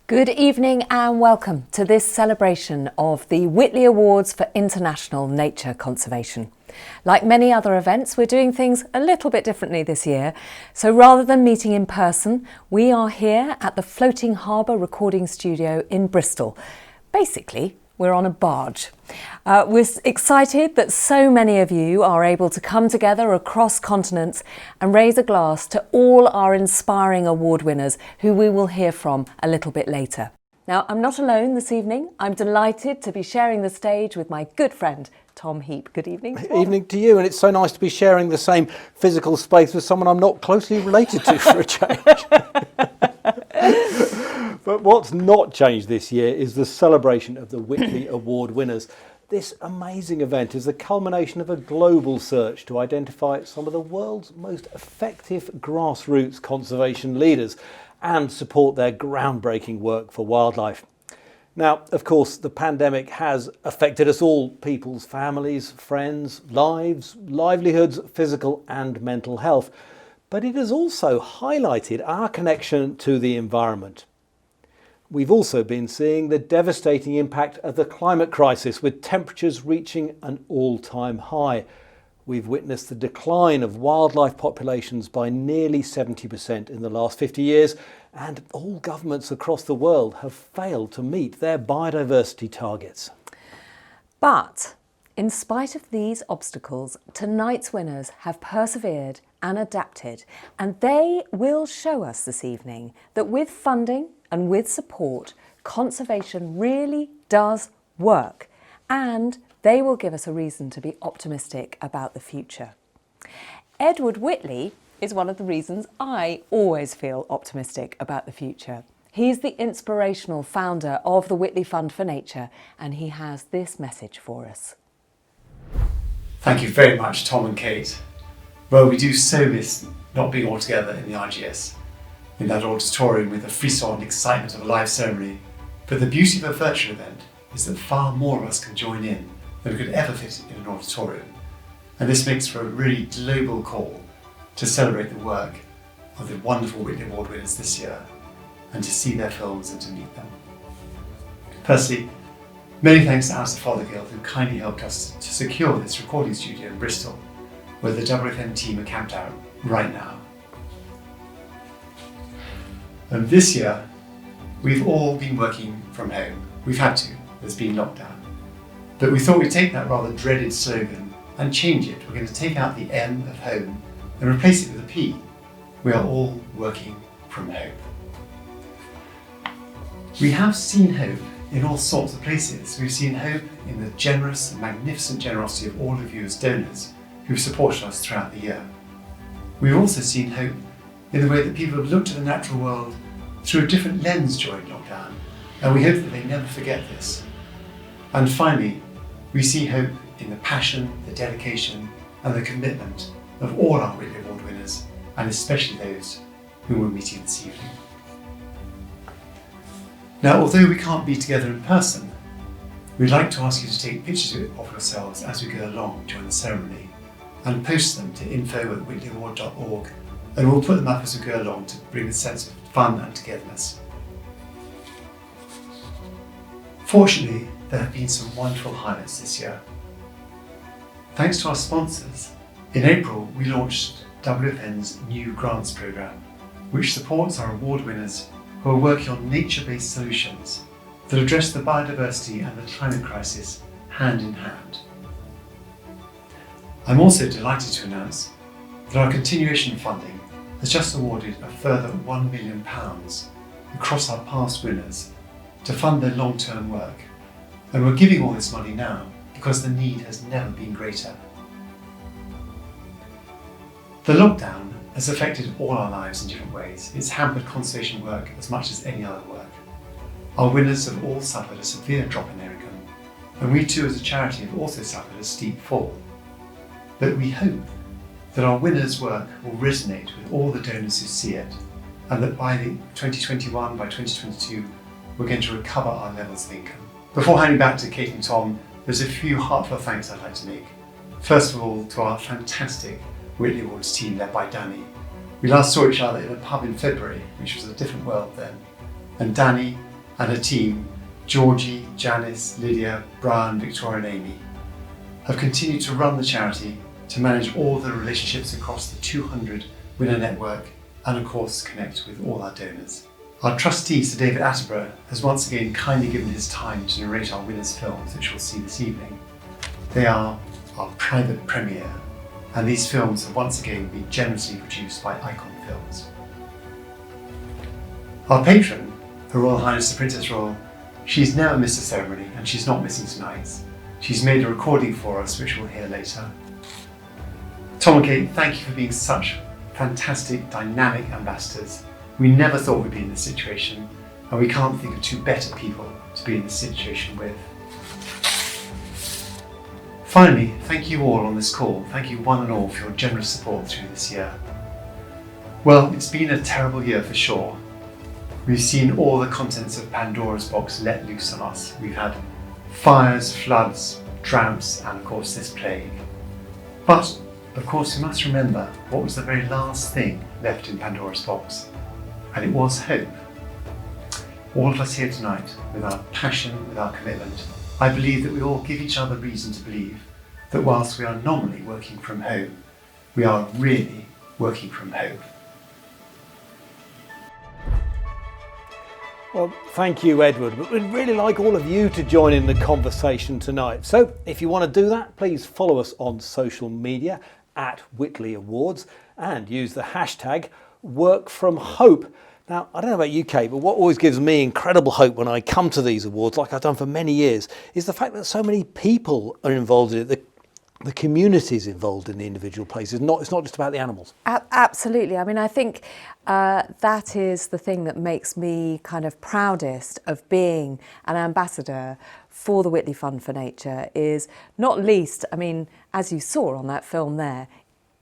Good evening and welcome to this celebration of the Whitley Awards for International Nature Conservation. Like many other events, we're doing things a little bit differently this year. So rather than meeting in person, we are here at the Floating Harbour Recording Studio in Bristol. Basically, we're on a barge. We're excited that so many of you are able to come together across continents and raise a glass to all our inspiring award winners who we will hear from a little bit later. Now, I'm not alone this evening. I'm delighted to be sharing the stage with my good friend, Tom Heap. Good evening, Tom. Evening to you, and it's so nice to be sharing the same physical space with someone I'm not closely related to for a change. But what's not changed this year is the celebration of the Whitley Award winners. This amazing event is the culmination of a global search to identify some of the world's most effective grassroots conservation leaders and support their groundbreaking work for wildlife. Now, of course, the pandemic has affected us all, people's families, friends, lives, livelihoods, physical and mental health. But it has also highlighted our connection to the environment. We've also been seeing the devastating impact of the climate crisis, with temperatures reaching an all-time high. We've witnessed the decline of wildlife populations by nearly 70% in the last 50 years, and all governments across the world have failed to meet their biodiversity targets. But in spite of these obstacles, tonight's winners have persevered and adapted, and they will show us this evening that with funding and with support, conservation really does work, and they will give us a reason to be optimistic about the future. Edward Whitley is one of the reasons I always feel optimistic about the future. He's the inspirational founder of the Whitley Fund for Nature, and he has this message for us. Thank you very much, Tom and Kate. Well, we do so miss not being all together in the RGS, in that auditorium with the frisson and excitement of a live ceremony. But the beauty of a virtual event is that far more of us can join in than we could ever fit in an auditorium. And this makes for a really global call to celebrate the work of the wonderful Whitley Award winners this year and to see their films and to meet them. Personally, many thanks to Alistair Fothergill, who kindly helped us to secure this recording studio in Bristol, where the WFM team are camped out right now. And this year, we've all been working from home. We've had to, there's been lockdown. But we thought we'd take that rather dreaded slogan and change it. We're going to take out the M of home and replace it with a P. We are all working from home. We have seen hope in all sorts of places. We've seen hope in the generous and magnificent generosity of all of you as donors who've supported us throughout the year. We've also seen hope in the way that people have looked at the natural world through a different lens during lockdown, and we hope that they never forget this. And finally, we see hope in the passion, the dedication and the commitment of all our Whitley Award winners, and especially those whom we're meeting this evening. Now, although we can't be together in person, we'd like to ask you to take pictures of yourselves as we go along during the ceremony and post them to info@whitleyaward.org, and we'll put them up as we go along to bring a sense of fun and togetherness. Fortunately, there have been some wonderful highlights this year. Thanks to our sponsors, in April we launched WFN's new grants programme, which supports our award winners who are working on nature-based solutions that address the biodiversity and the climate crisis hand in hand. I'm also delighted to announce that our continuation funding has just awarded a further £1 million across our past winners to fund their long-term work. And we're giving all this money now because the need has never been greater. The lockdown has affected all our lives in different ways. It's hampered conservation work as much as any other work. Our winners have all suffered a severe drop in their income, and we too as a charity have also suffered a steep fall. But we hope that our winners' work will resonate with all the donors who see it, and that by 2021, by 2022, we're going to recover our levels of income. Before handing back to Kate and Tom, there's a few heartfelt thanks I'd like to make. First of all, to our fantastic Whitley Awards team led by Danny. We last saw each other in a pub in February, which was a different world then. And Danny, and her team, Georgie, Janice, Lydia, Brian, Victoria and Amy, have continued to run the charity, to manage all the relationships across the 200 winner network, and of course connect with all our donors. Our trustee, Sir David Attenborough, has once again kindly given his time to narrate our winners' films, which we'll see this evening. They are our private premiere, and these films have once again been generously produced by Icon Films. Our patron, Her Royal Highness the Princess Royal, she's never missed a ceremony and she's not missing tonight. She's made a recording for us, which we'll hear later. Tom and Kate, thank you for being such fantastic, dynamic ambassadors. We never thought we'd be in this situation, and we can't think of two better people to be in this situation with. Finally, thank you all on this call. Thank you one and all for your generous support through this year. Well, it's been a terrible year for sure. We've seen all the contents of Pandora's box let loose on us. We've had fires, floods, droughts, and of course this plague. But, of course, we must remember what was the very last thing left in Pandora's box, and it was hope. All of us here tonight, with our passion, with our commitment, I believe that we all give each other reason to believe that whilst we are nominally working from home, we are really working from hope. Well, thank you, Edward, but we'd really like all of you to join in the conversation tonight. So if you want to do that, please follow us on social media at Whitley Awards and use the hashtag #WorkFromHope. Now, I don't know about you, Kate, but what always gives me incredible hope when I come to these awards, like I've done for many years, is the fact that so many people are involved in it. The community's involved in the individual places. It's not just about the animals. Absolutely. I mean, I think that is the thing that makes me kind of proudest of being an ambassador for the Whitley Fund for Nature is not least, I mean, as you saw on that film there,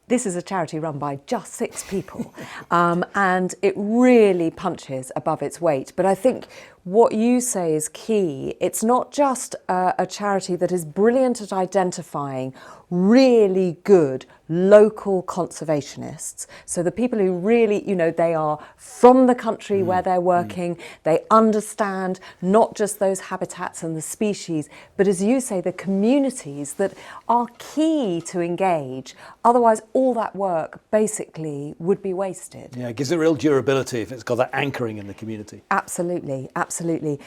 this is a charity run by just 6 people, and it really punches above its weight. But I think what you say is key. It's not just a charity that is brilliant at identifying really good local conservationists. So the people who really, they are from the country where they're working, they understand not just those habitats and the species, but as you say, the communities that are key to engage. Otherwise, all that work basically would be wasted. Yeah, it gives it real durability if it's got that anchoring in the community. Absolutely, absolutely.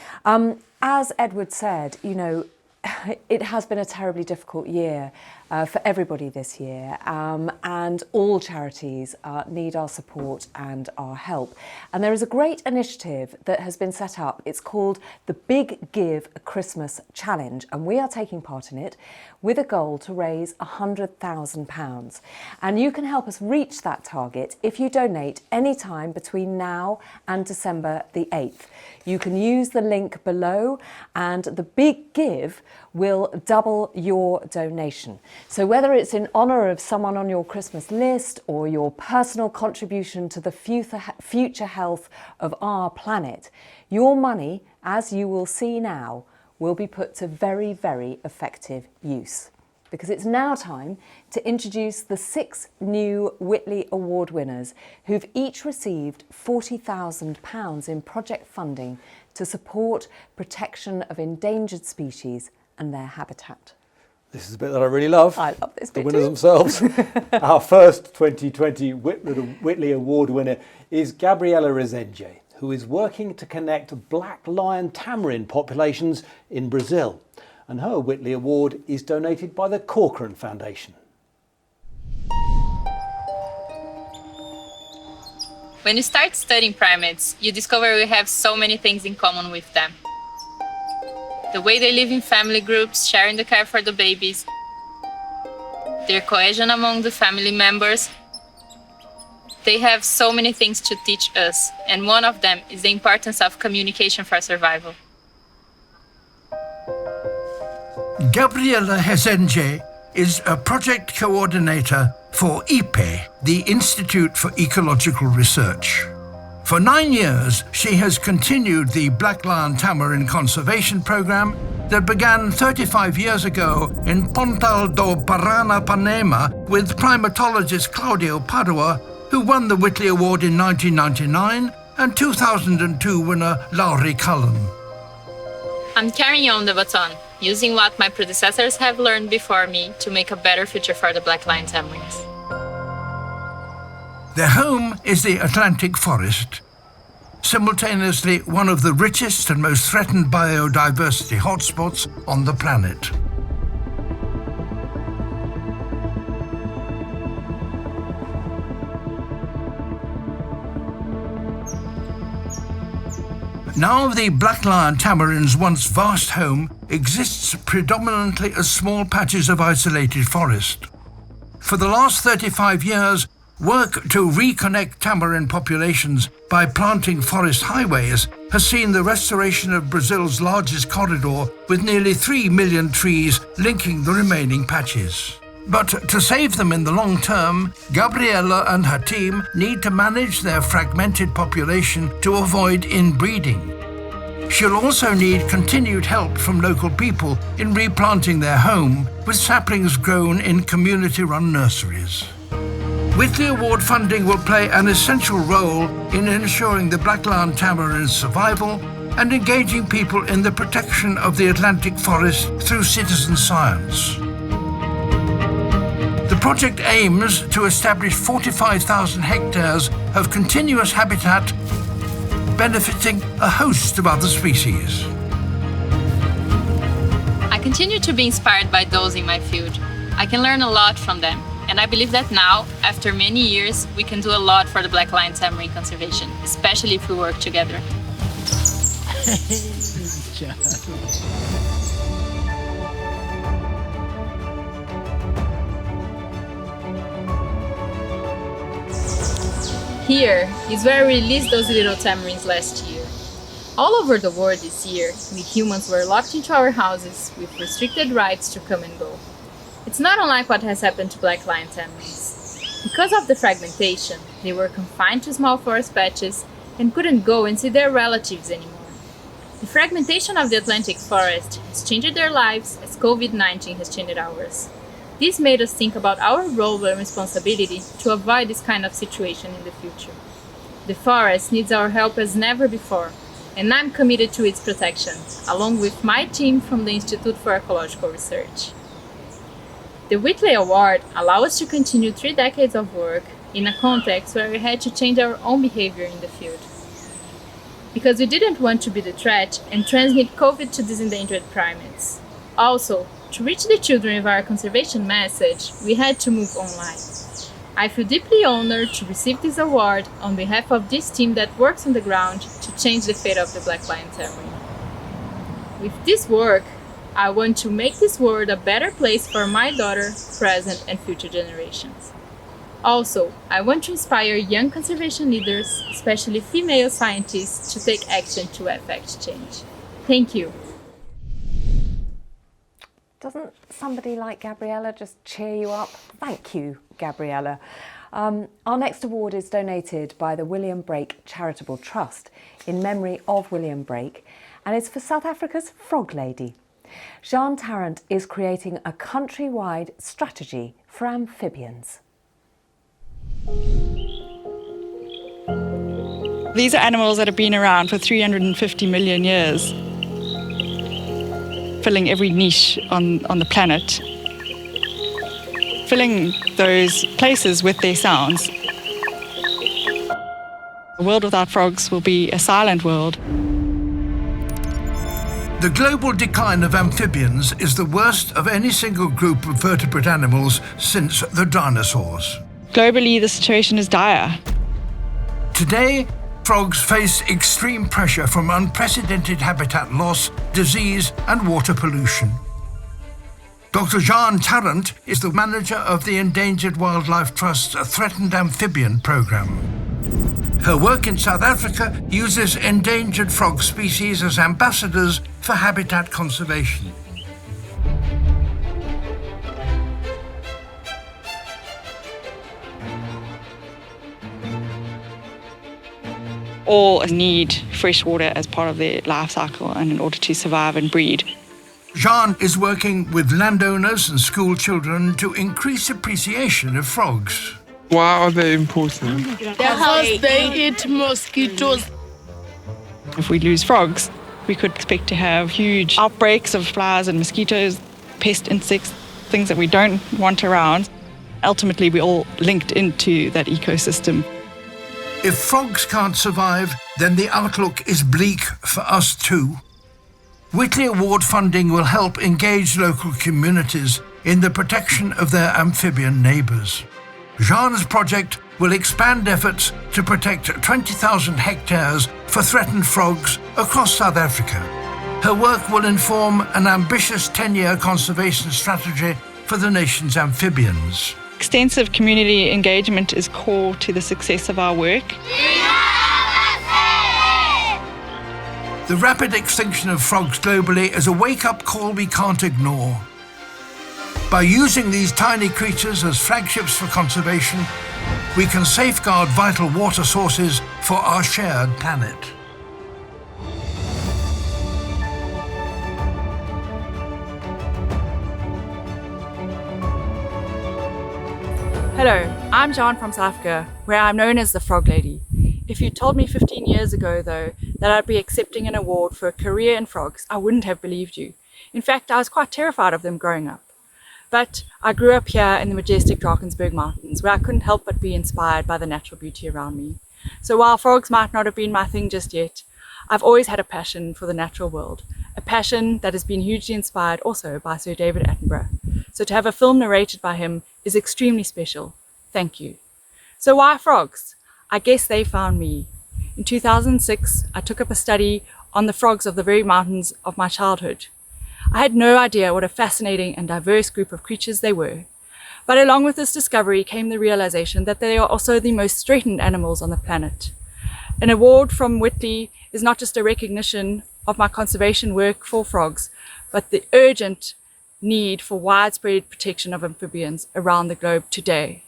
As Edward said, it has been a terribly difficult year for everybody this year, and all charities need our support and our help. And there is a great initiative that has been set up. It's called the Big Give Christmas Challenge, and we are taking part in it with a goal to raise £100,000. And you can help us reach that target if you donate any time between now and December the 8th. You can use the link below, and the Big Give will double your donation. So whether it's in honour of someone on your Christmas list or your personal contribution to the future health of our planet, your money, as you will see now, will be put to very, very effective use. Because it's now time to introduce the 6 new Whitley Award winners who've each received £40,000 in project funding to support protection of endangered species and their habitat. This is the bit that I really love. I love this bit. The winners too. themselves. Our first 2020 Whitley Award winner is Gabriella Rezende, who is working to connect black lion tamarin populations in Brazil. And her Whitley Award is donated by the Corcoran Foundation. When you start studying primates, you discover we have so many things in common with them. The way they live in family groups, sharing the care for the babies, their cohesion among the family members. They have so many things to teach us, and one of them is the importance of communication for survival. Gabriella Rezende is a project coordinator for IPE, the Institute for Ecological Research. For 9 years, she has continued the Black Lion Tamarin Conservation Program that began 35 years ago in Pontal do Paranapanema with primatologist Claudio Padua, who won the Whitley Award in 1999, and 2002 winner Laurie Cullen. I'm carrying on the baton, using what my predecessors have learned before me to make a better future for the black lion tamarins. Their home is the Atlantic forest, simultaneously one of the richest and most threatened biodiversity hotspots on the planet. Now the black lion tamarin's once vast home exists predominantly as small patches of isolated forest. For the last 35 years, work to reconnect tamarin populations by planting forest highways has seen the restoration of Brazil's largest corridor with nearly 3 million trees linking the remaining patches. But to save them in the long term, Gabriela and her team need to manage their fragmented population to avoid inbreeding. She'll also need continued help from local people in replanting their home with saplings grown in community-run nurseries. Whitley Award funding will play an essential role in ensuring the black lion tamarin's survival and engaging people in the protection of the Atlantic forest through citizen science. The project aims to establish 45,000 hectares of continuous habitat, benefiting a host of other species. I continue to be inspired by those in my field. I can learn a lot from them, and I believe that now, after many years, we can do a lot for the black lion tamarin conservation, especially if we work together. Here is where we released those little tamarins last year. All over the world this year, we humans were locked into our houses with restricted rights to come and go. It's not unlike what has happened to black lion tamarins. Because of the fragmentation, they were confined to small forest patches and couldn't go and see their relatives anymore. The fragmentation of the Atlantic forest has changed their lives as COVID-19 has changed ours. This made us think about our role and responsibility to avoid this kind of situation in the future. The forest needs our help as never before, and I'm committed to its protection, along with my team from the Institute for Ecological Research. The Whitley Award allows us to continue 3 decades of work in a context where we had to change our own behavior in the field. Because we didn't want to be the threat and transmit COVID to these endangered primates. Also, to reach the children with our conservation message, we had to move online. I feel deeply honored to receive this award on behalf of this team that works on the ground to change the fate of the black lion tamarin. With this work, I want to make this world a better place for my daughter, present and future generations. Also, I want to inspire young conservation leaders, especially female scientists, to take action to affect change. Thank you. Doesn't somebody like Gabriela just cheer you up? Thank you, Gabriela. Our next award is donated by the William Brake Charitable Trust in memory of William Brake, and it's for South Africa's Frog Lady. Jean Tarrant is creating a countrywide strategy for amphibians. These are animals that have been around for 350 million years, filling every niche on the planet, filling those places with their sounds. A world without frogs will be a silent world. The global decline of amphibians is the worst of any single group of vertebrate animals since the dinosaurs. Globally, the situation is dire. Today, frogs face extreme pressure from unprecedented habitat loss, disease and water pollution. Dr. Jean Tarrant is the manager of the Endangered Wildlife Trust's Threatened Amphibian Programme. Her work in South Africa uses endangered frog species as ambassadors for habitat conservation. All need fresh water as part of their life cycle and in order to survive and breed. Jean is working with landowners and school children to increase appreciation of frogs. Why are they important? Because they eat mosquitoes. If we lose frogs, we could expect to have huge outbreaks of flies and mosquitoes, pest insects, things that we don't want around. Ultimately, we're all linked into that ecosystem. If frogs can't survive, then the outlook is bleak for us too. Whitley Award funding will help engage local communities in the protection of their amphibian neighbours. Jean's project will expand efforts to protect 20,000 hectares for threatened frogs across South Africa. Her work will inform an ambitious 10-year conservation strategy for the nation's amphibians. Extensive community engagement is core to the success of our work. The rapid extinction of frogs globally is a wake-up call we can't ignore. By using these tiny creatures as flagships for conservation, we can safeguard vital water sources for our shared planet. Hello, I'm Jean from South Africa, where I'm known as the Frog Lady. If you told me 15 years ago, though, that I'd be accepting an award for a career in frogs, I wouldn't have believed you. In fact, I was quite terrified of them growing up. But I grew up here in the majestic Drakensberg Mountains, where I couldn't help but be inspired by the natural beauty around me. So while frogs might not have been my thing just yet, I've always had a passion for the natural world, a passion that has been hugely inspired also by Sir David Attenborough. So to have a film narrated by him is extremely special. Thank you. So why frogs? I guess they found me. In 2006, I took up a study on the frogs of the very mountains of my childhood. I had no idea what a fascinating and diverse group of creatures they were. But along with this discovery came the realization that they are also the most threatened animals on the planet. An award from Whitley is not just a recognition of my conservation work for frogs, but the urgent need for widespread protection of amphibians around the globe today.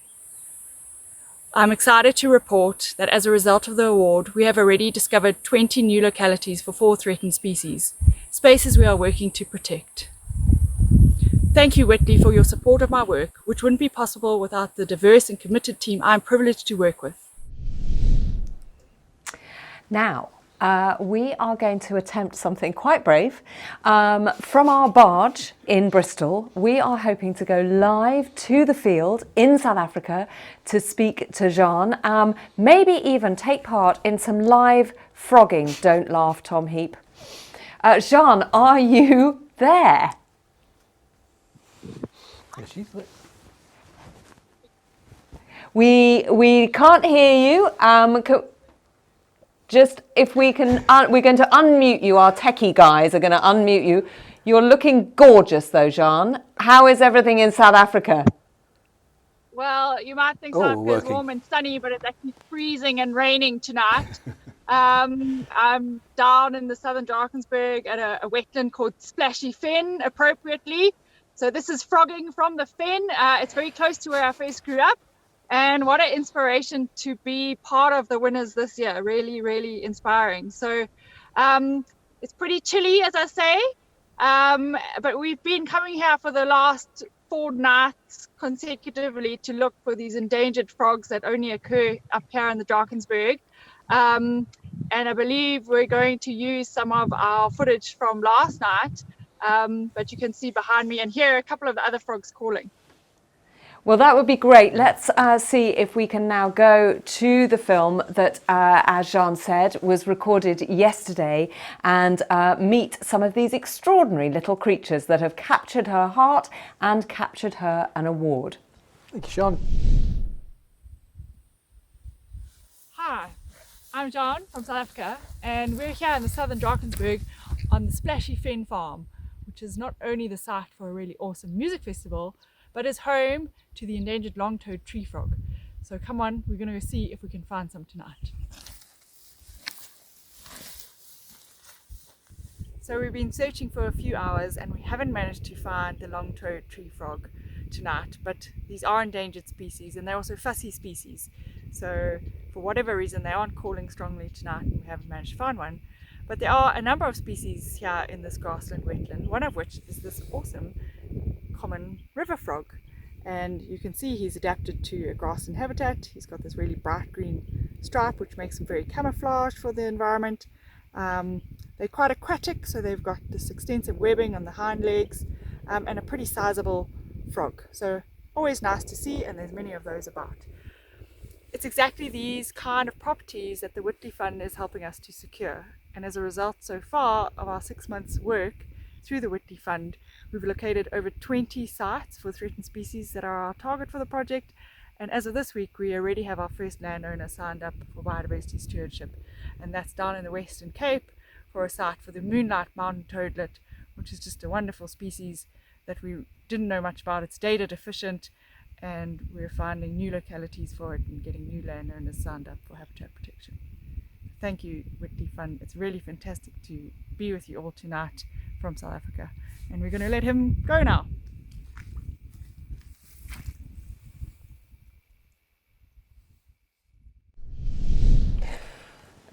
I'm excited to report that as a result of the award, we have already discovered 20 new localities for 4 threatened species, spaces we are working to protect. Thank you, Whitley, for your support of my work, which wouldn't be possible without the diverse and committed team I'm privileged to work with. Now, we are going to attempt something quite brave. From our barge in Bristol, we are hoping to go live to the field in South Africa to speak to Jean, maybe even take part in some live frogging. Don't laugh, Tom Heap. Jean, are you there? We can't hear you. Just if we can, we're going to unmute you. Our techie guys are going to unmute you. You're looking gorgeous though, Jean. How is everything in South Africa? Well, you might think South Africa is warm and sunny, but it's actually freezing and raining tonight. I'm down in the southern Drakensberg at a wetland called Splashy Fen, appropriately. So this is frogging from the fen. It's very close to where I first grew up. And what an inspiration to be part of the winners this year. Really, really inspiring. So it's pretty chilly, as I say, but we've been coming here for the last 4 nights consecutively to look for these endangered frogs that only occur up here in the Drakensberg. And I believe we're going to use some of our footage from last night, but you can see behind me and hear a couple of the other frogs calling. Well, that would be great. Let's see if we can now go to the film that, as Jean said, was recorded yesterday and meet some of these extraordinary little creatures that have captured her heart and captured her an award. Thank you, Jean. Hi, I'm Jean from South Africa, and we're here in the southern Drakensberg on the Splashy Fen farm, which is not only the site for a really awesome music festival, but is home to the endangered long-toed tree frog. So come on, we're going to go see if we can find some tonight. So we've been searching for a few hours and we haven't managed to find the long-toed tree frog tonight, but these are endangered species and they're also fussy species. So for whatever reason, they aren't calling strongly tonight and we haven't managed to find one. But there are a number of species here in this grassland wetland, one of which is this awesome common river frog, and you can see he's adapted to a grassland habitat. He's got this really bright green stripe which makes him very camouflaged for the environment, They're quite aquatic, so they've got this extensive webbing on the hind legs and a pretty sizable frog. So always nice to see, and there's many of those about. It's exactly these kind of properties that the Whitley Fund is helping us to secure. And as a result, so far of our 6 months work through the Whitley Fund, we've located over 20 sites for threatened species that are our target for the project. And as of this week, we already have our first landowner signed up for biodiversity stewardship. And that's down in the Western Cape for a site for the moonlight mountain toadlet, which is just a wonderful species that we didn't know much about. It's data deficient, and we're finding new localities for it and getting new landowners signed up for habitat protection. Thank you, Whitley Fund. It's really fantastic to be with you all tonight from South Africa. And we're going to let him go now.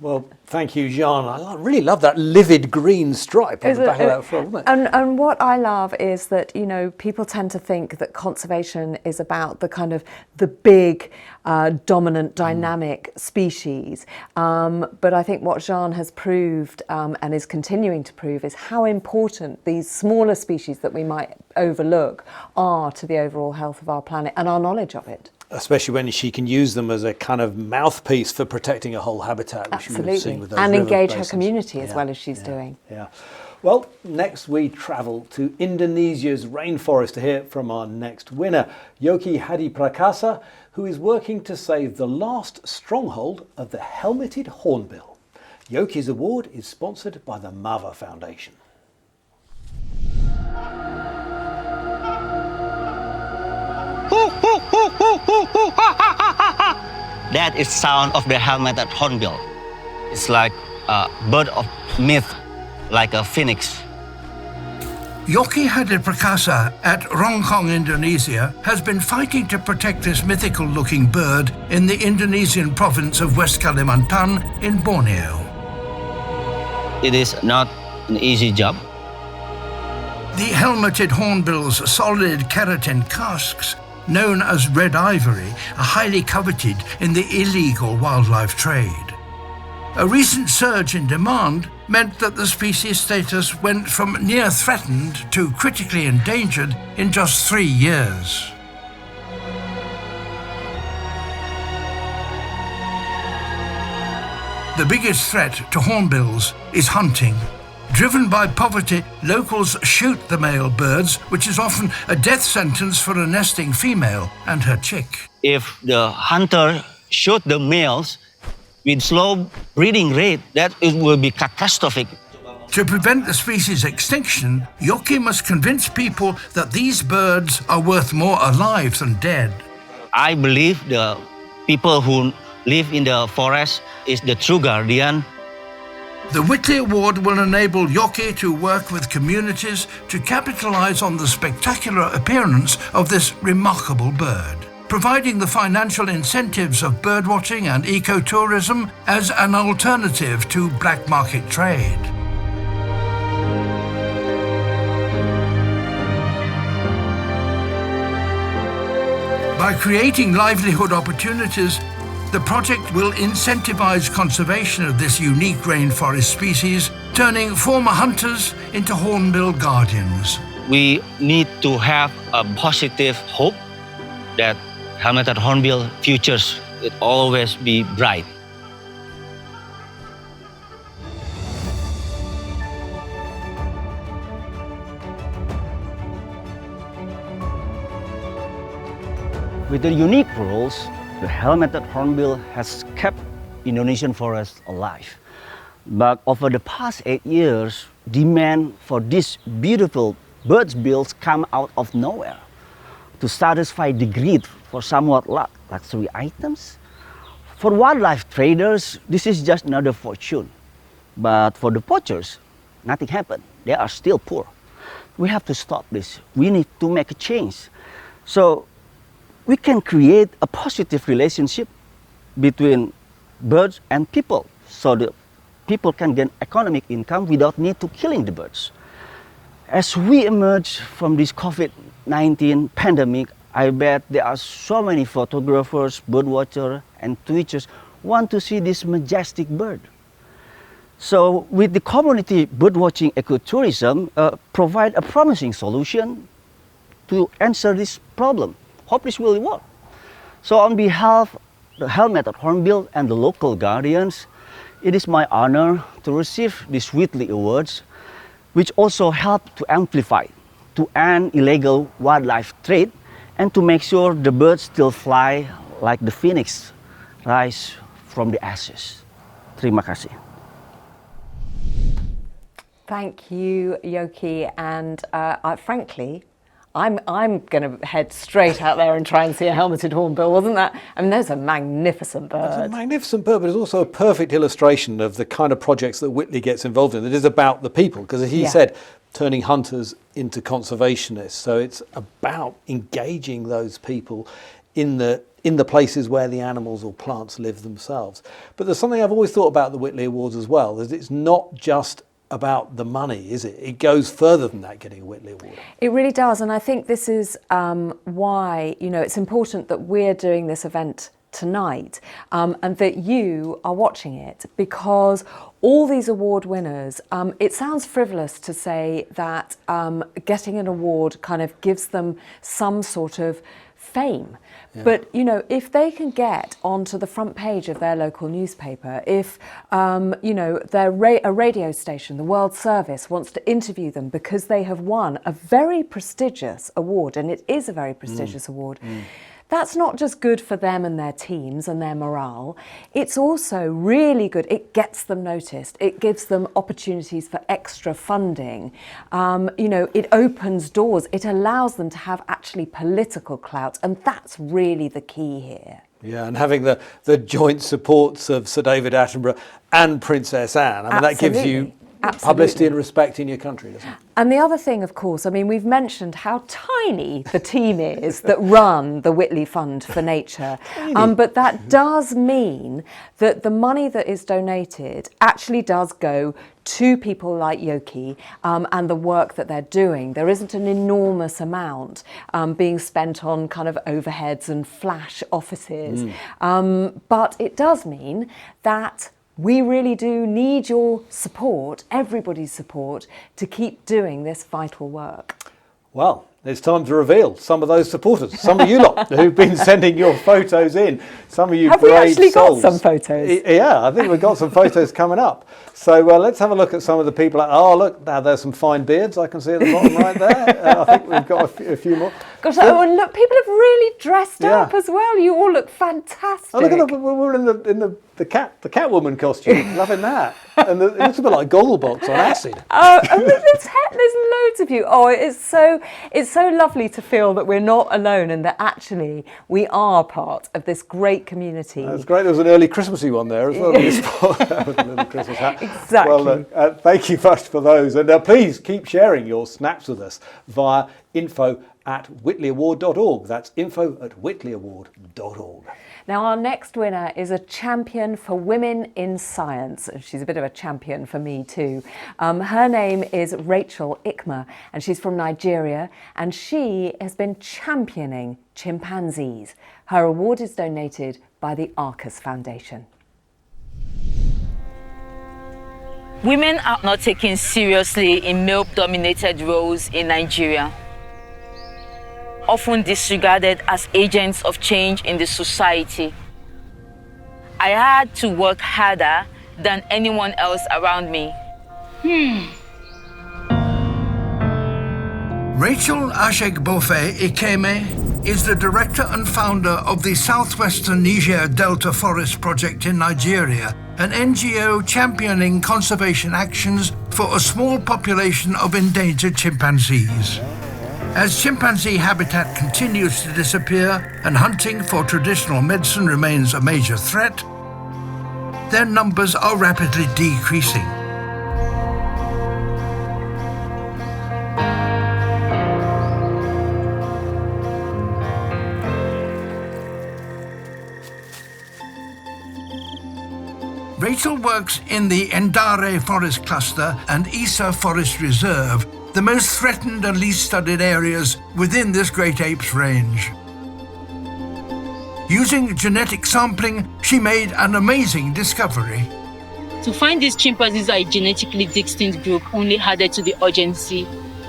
Well, thank you, Jean. I really love that livid green stripe on the back of that frog, isn't it? And what I love is that, you know, people tend to think that conservation is about the kind of the big, dominant, dynamic species. But I think what Jean has proved and is continuing to prove is how important these smaller species that we might overlook are to the overall health of our planet and our knowledge of it. Especially when she can use them as a kind of mouthpiece for protecting a whole habitat. Absolutely. Which seen with those and river engage basins. her community as well as she's yeah, doing. Yeah. Well, next we travel to Indonesia's rainforest to hear from our next winner, Yoki Hadi Prakasa, who is working to save the last stronghold of the helmeted hornbill. Yoki's award is sponsored by the Mava Foundation. That is sound of the helmeted hornbill. It's like a bird of myth, like a phoenix. Yoki Hadi Prakasa at Rongkong, Indonesia, has been fighting to protect this mythical-looking bird in the Indonesian province of West Kalimantan in Borneo. It is not an easy job. The helmeted hornbill's solid keratin casks, known as red ivory, are highly coveted in the illegal wildlife trade. A recent surge in demand meant that the species status went from near threatened to critically endangered in just 3 years. The biggest threat to hornbills is hunting. Driven by poverty, locals shoot the male birds, which is often a death sentence for a nesting female and her chick. If the hunter shoot the males with slow breeding rate, that it will be catastrophic. To prevent the species' extinction, Yoki must convince people that these birds are worth more alive than dead. I believe the people who live in the forest is the true guardian. The Whitley Award will enable Yoki to work with communities to capitalize on the spectacular appearance of this remarkable bird, providing the financial incentives of birdwatching and ecotourism as an alternative to black market trade. By creating livelihood opportunities, the project will incentivize conservation of this unique rainforest species, turning former hunters into hornbill guardians. We need to have a positive hope that helmeted hornbill futures will always be bright. With the unique rules, the helmeted hornbill has kept Indonesian forests alive. But over the past 8 years, demand for these beautiful birds' bills come out of nowhere. To satisfy the greed for somewhat luxury items, for wildlife traders, this is just another fortune. But for the poachers, nothing happened. They are still poor. We have to stop this. We need to make a change. So we can create a positive relationship between birds and people, so the people can gain economic income without need to killing the birds. As we emerge from this COVID-19 pandemic, I bet there are so many photographers, birdwatchers, and twitchers want to see this majestic bird. So with the community birdwatching ecotourism provide a promising solution to answer this problem. Hope this will work. So on behalf of the Helmeted Hornbill and the local guardians, it is my honor to receive these Whitley Awards, which also help to amplify, to end illegal wildlife trade, and to make sure the birds still fly like the phoenix rise from the ashes. Terima kasih. Thank you, Yoki, and frankly, I'm going to head straight out there and try and see a helmeted hornbill, wasn't that? I mean, those are magnificent birds. It's a magnificent bird, but it's also a perfect illustration of the kind of projects that Whitley gets involved in. It is about the people, because as he said, turning hunters into conservationists. So it's about engaging those people in the places where the animals or plants live themselves. But there's something I've always thought about the Whitley Awards as well, is it's not just about the money, is it? It goes further than that, getting a Whitley Award. It really does, and I think this is why, you know, it's important that we're doing this event tonight and that you are watching it, because all these award winners, it sounds frivolous to say that getting an award kind of gives them some sort of fame. Yeah. But, you know, if they can get onto the front page of their local newspaper, if, you know, a radio station, the World Service, wants to interview them because they have won a very prestigious award, and it is a very prestigious award, that's not just good for them and their teams and their morale, it's also really good. It gets them noticed. It gives them opportunities for extra funding. You know, it opens doors. It allows them to have actually political clout, and that's really the key here. Yeah, and having the joint supports of Sir David Attenborough and Princess Anne, I mean, that gives you publicity and respect in your country, doesn't it? And the other thing, of course, I mean, we've mentioned how tiny the team is that run the Whitley Fund for Nature. But that does mean that the money that is donated actually does go to people like Yoki and the work that they're doing. There isn't an enormous amount being spent on kind of overheads and flash offices. But it does mean that we really do need your support, everybody's support, to keep doing this vital work. Well, it's time to reveal some of those supporters, some of you lot who've been sending your photos in, some of you have brave we actually souls. Got some photos? Yeah, I think we've got some photos coming up. So let's have a look at some of the people. Oh, look, now there's some fine beards I can see at the bottom right there. I think we've got a few more. Gosh, oh, and look, people have really dressed up as well. You all look fantastic. Oh, look at we're in the Catwoman costume. Loving that. And it looks a bit like Gogglebox on acid. Oh, and there's loads of you. Oh, it's so lovely to feel that we're not alone and that actually we are part of this great community. That's great. There was an early Christmassy one there as well. With a little Christmas hat. Exactly. Well, thank you much for those. And please keep sharing your snaps with us via info@whitleyaward.org. That's info@whitleyaward.org. Now, our next winner is a champion for women in science. She's a bit of a champion for me too. Her name is Rachel Ikma, and she's from Nigeria, and she has been championing chimpanzees. Her award is donated by the Arcus Foundation. Women are not taken seriously in male-dominated roles in Nigeria, often disregarded as agents of change in the society. I had to work harder than anyone else around me. Rachel Ashegbofe Ikeme is the director and founder of the Southwestern Niger Delta Forest Project in Nigeria, an NGO championing conservation actions for a small population of endangered chimpanzees. As chimpanzee habitat continues to disappear and hunting for traditional medicine remains a major threat, their numbers are rapidly decreasing. Rachel works in the Ndare Forest Cluster and Isa Forest Reserve, the most threatened and least studied areas within this great apes range. Using genetic sampling, she made an amazing discovery. To find these chimpanzees are a genetically distinct group only added to the urgency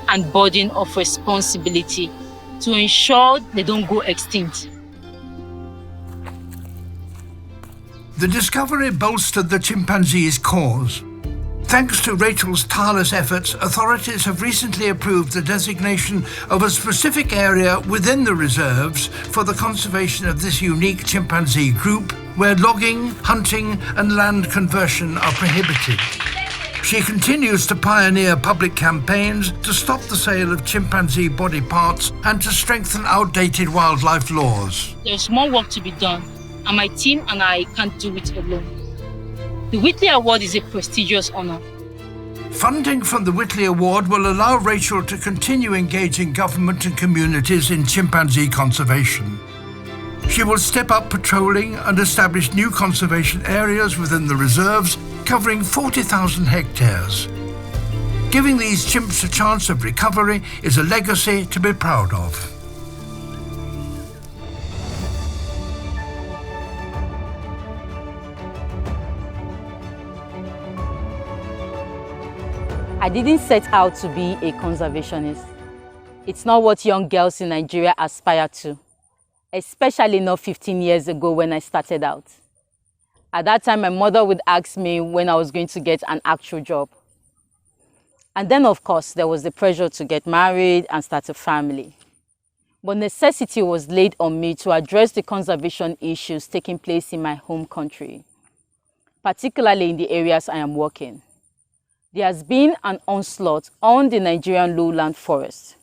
and burden of responsibility to ensure they don't go extinct. The discovery bolstered the chimpanzee's cause. Thanks to Rachel's tireless efforts, authorities have recently approved the designation of a specific area within the reserves for the conservation of this unique chimpanzee group, where logging, hunting, and land conversion are prohibited. She continues to pioneer public campaigns to stop the sale of chimpanzee body parts and to strengthen outdated wildlife laws. There's more work to be done, and my team and I can't do it alone. The Whitley Award is a prestigious honor. Funding from the Whitley Award will allow Rachel to continue engaging government and communities in chimpanzee conservation. She will step up patrolling and establish new conservation areas within the reserves, covering 40,000 hectares. Giving these chimps a chance of recovery is a legacy to be proud of. I didn't set out to be a conservationist. It's not what young girls in Nigeria aspire to, especially not 15 years ago when I started out. At that time, my mother would ask me when I was going to get an actual job. And then, of course, there was the pressure to get married and start a family. But necessity was laid on me to address the conservation issues taking place in my home country, particularly in the areas I am working. There has been an onslaught on the Nigerian lowland forest,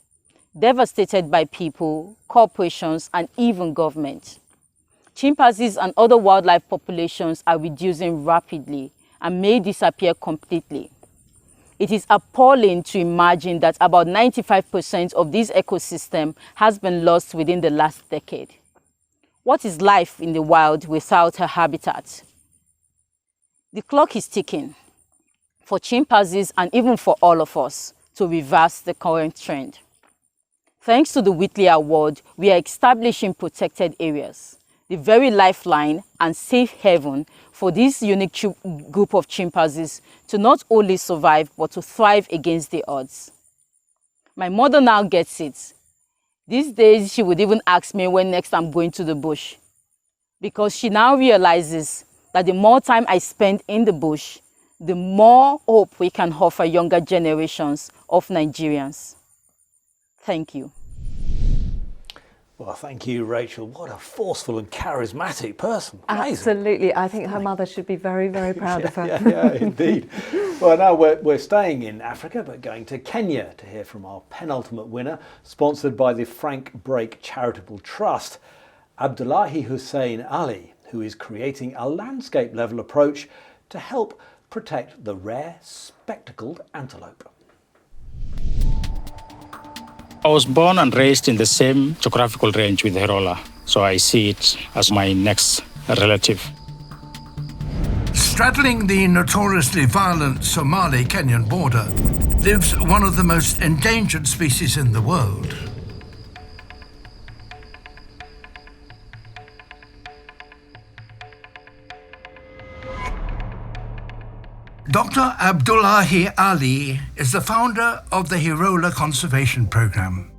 devastated by people, corporations, and even government. Chimpanzees and other wildlife populations are reducing rapidly and may disappear completely. It is appalling to imagine that about 95% of this ecosystem has been lost within the last decade. What is life in the wild without a habitat? The clock is ticking for chimpanzees and even for all of us to reverse the current trend. Thanks to the Whitley Award, we are establishing protected areas, the very lifeline and safe haven for this unique group of chimpanzees to not only survive but to thrive against the odds. My mother now gets it. These days, she would even ask me when next I'm going to the bush, because she now realizes that the more time I spend in the bush, the more hope we can offer younger generations of Nigerians. Thank you. Well, thank you, Rachel. What a forceful and charismatic person. Amazing. Absolutely. I think her mother should be very, very proud of her. Yeah, indeed. Well, now we're staying in Africa, but going to Kenya to hear from our penultimate winner, sponsored by the Frank Brake Charitable Trust, Abdullahi Hussein Ali, who is creating a landscape-level approach to help protect the rare spectacled antelope. I was born and raised in the same geographical range with Herola, so I see it as my next relative. Straddling the notoriously violent Somali-Kenyan border lives one of the most endangered species in the world. Dr. Abdullahi Ali is the founder of the Hirola Conservation Program.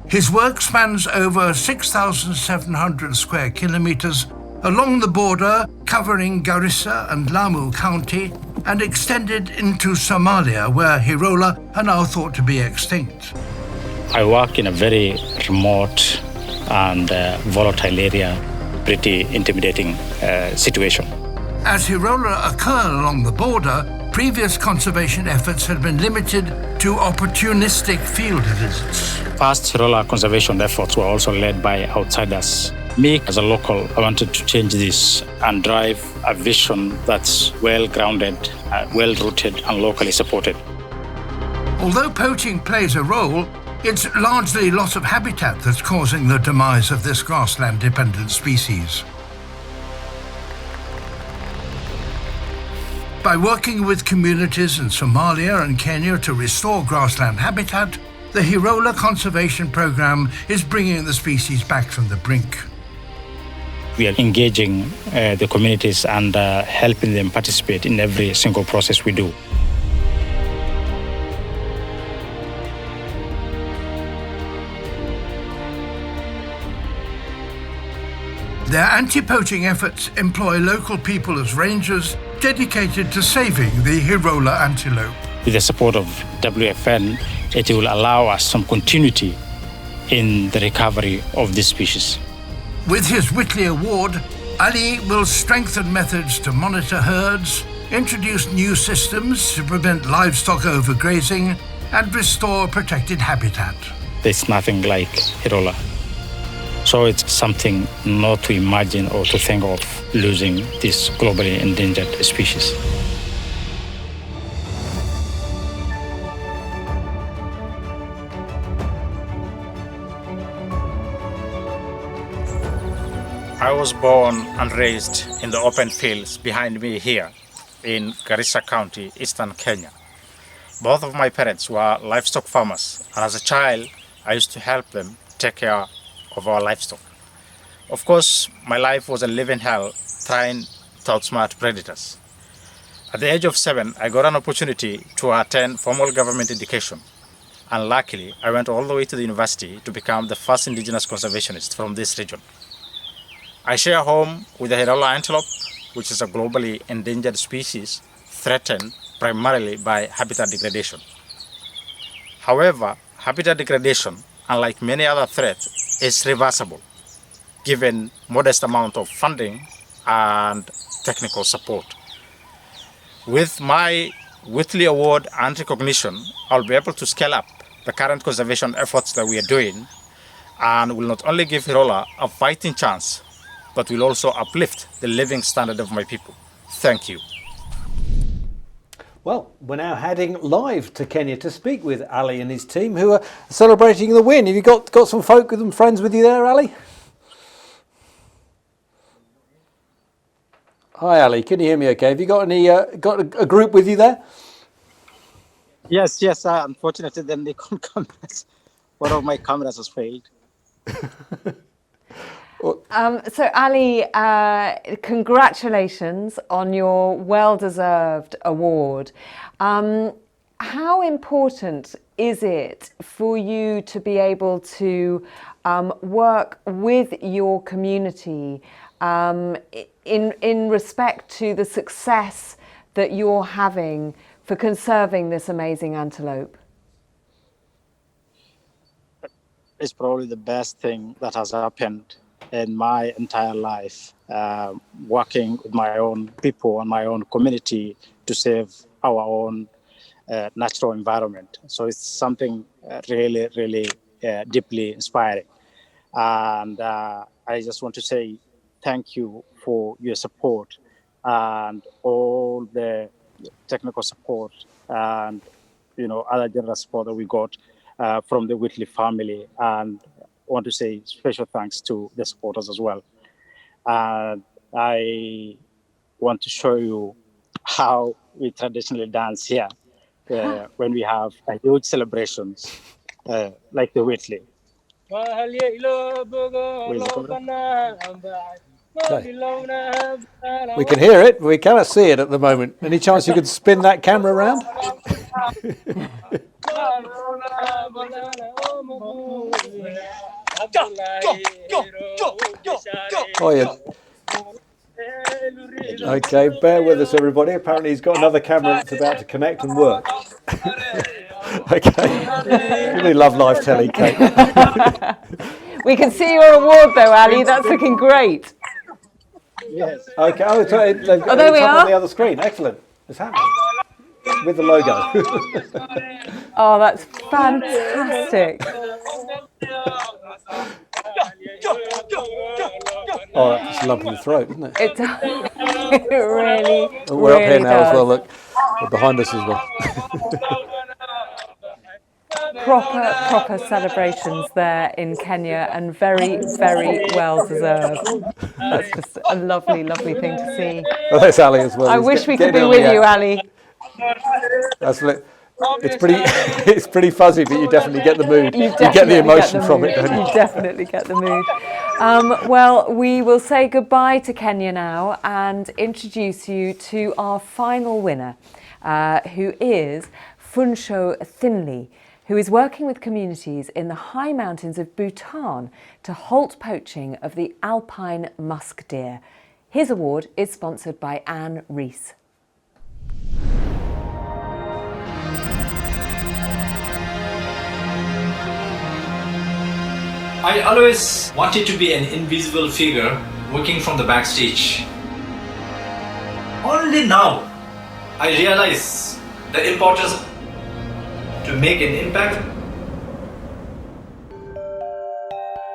His work spans over 6,700 square kilometers along the border, covering Garissa and Lamu County, and extended into Somalia, where Hirola are now thought to be extinct. I work in a very remote and volatile area, pretty intimidating situation. As Hirola occur along the border, previous conservation efforts had been limited to opportunistic field visits. Past Hirola conservation efforts were also led by outsiders. Me, as a local, I wanted to change this and drive a vision that's well-grounded, well-rooted and locally supported. Although poaching plays a role, it's largely loss of habitat that's causing the demise of this grassland-dependent species. By working with communities in Somalia and Kenya to restore grassland habitat, the Hirola Conservation Program is bringing the species back from the brink. We are engaging the communities and helping them participate in every single process we do. Their anti-poaching efforts employ local people as rangers dedicated to saving the Hirola antelope. With the support of WFN, it will allow us some continuity in the recovery of this species. With his Whitley Award, Ali will strengthen methods to monitor herds, introduce new systems to prevent livestock overgrazing, and restore protected habitat. There's nothing like Hirola. So it's something not to imagine or to think of losing this globally endangered species. I was born and raised in the open fields behind me here in Garissa County, Eastern Kenya. Both of my parents were livestock farmers, and as a child, I used to help them take care of our livestock. Of course, my life was a living hell trying to outsmart predators. At the age of 7, I got an opportunity to attend formal government education. And luckily, I went all the way to the university to become the first indigenous conservationist from this region. I share home with the Hirola antelope, which is a globally endangered species threatened primarily by habitat degradation. However, habitat degradation, unlike many other threats, is reversible, given modest amount of funding and technical support. With my Whitley Award and recognition, I'll be able to scale up the current conservation efforts that we are doing, and will not only give Hirola a fighting chance, but will also uplift the living standard of my people. Thank you. Well, we're now heading live to Kenya to speak with Ali and his team, who are celebrating the win. Have you got some folk with them, friends with you there, Ali? Hi, Ali. Can you hear me okay? Have you got got a group with you there? Yes. Unfortunately, then they can't come. One of my cameras has failed. So Ali, congratulations on your well-deserved award. How important is it for you to be able to work with your community in respect to the success that you're having for conserving this amazing antelope? It's probably the best thing that has happened in my entire life, working with my own people and my own community to save our own natural environment. So it's something really, really deeply inspiring. And I just want to say thank you for your support and all the technical support and other general support that we got from the Whitley family. And I want to say special thanks to the supporters as well. I want to show you how we traditionally dance here when we have a huge celebrations like the Whitley. We can hear it, but we cannot see it at the moment. Any chance you could spin that camera around? Oh, yeah. Okay, bear with us, everybody. Apparently he's got another camera that's about to connect and work. Okay. Really love live telly, Kate. We can see your award though, Ali. That's looking great. Yes. Okay. Oh, sorry. They've got there we are. On the other screen. Excellent. It's happening. With the logo. Oh, that's fantastic. Oh, that's a lump in the throat, isn't it? It really, Oh, we're up here really now as well. does. Look, we're behind us as well. Proper celebrations there in Kenya, and very, very well deserved. That's just a lovely, lovely thing to see. Well, there's Ali as well. I He's wish we could getting be on with the you, app. Ali. That's It's pretty fuzzy, but you definitely get the mood. You get the emotion from it, don't you? You definitely get the mood. Well, we will say goodbye to Kenya now and introduce you to our final winner, who is Funsho Thinley, who is working with communities in the high mountains of Bhutan to halt poaching of the alpine musk deer. His award is sponsored by Anne Rees. I always wanted to be an invisible figure working from the backstage. Only now I realize the importance to make an impact.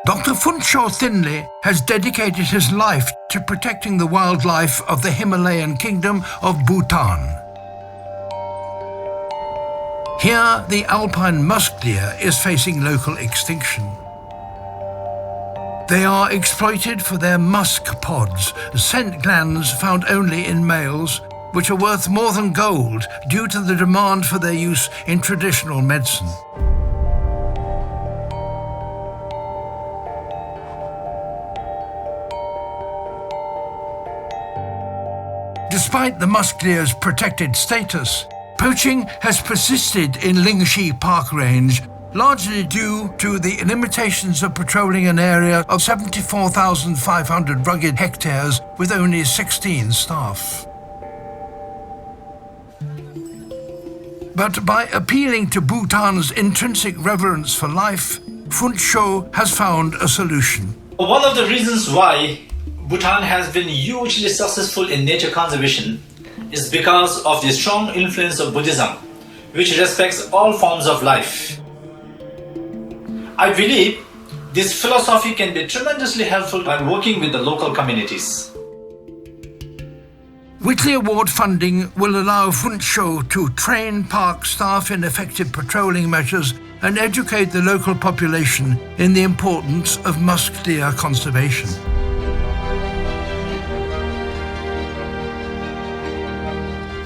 Dr. Funsho Thinley has dedicated his life to protecting the wildlife of the Himalayan kingdom of Bhutan. Here, the alpine musk deer is facing local extinction. They are exploited for their musk pods, scent glands found only in males, which are worth more than gold due to the demand for their use in traditional medicine. Despite the musk deer's protected status, poaching has persisted in Lingxi Park Range, largely due to the limitations of patrolling an area of 74,500 rugged hectares with only 16 staff. But by appealing to Bhutan's intrinsic reverence for life, Funsho has found a solution. One of the reasons why Bhutan has been hugely successful in nature conservation is because of the strong influence of Buddhism, which respects all forms of life. I believe this philosophy can be tremendously helpful when working with the local communities. Whitley Award funding will allow Funsho to train park staff in effective patrolling measures and educate the local population in the importance of musk deer conservation.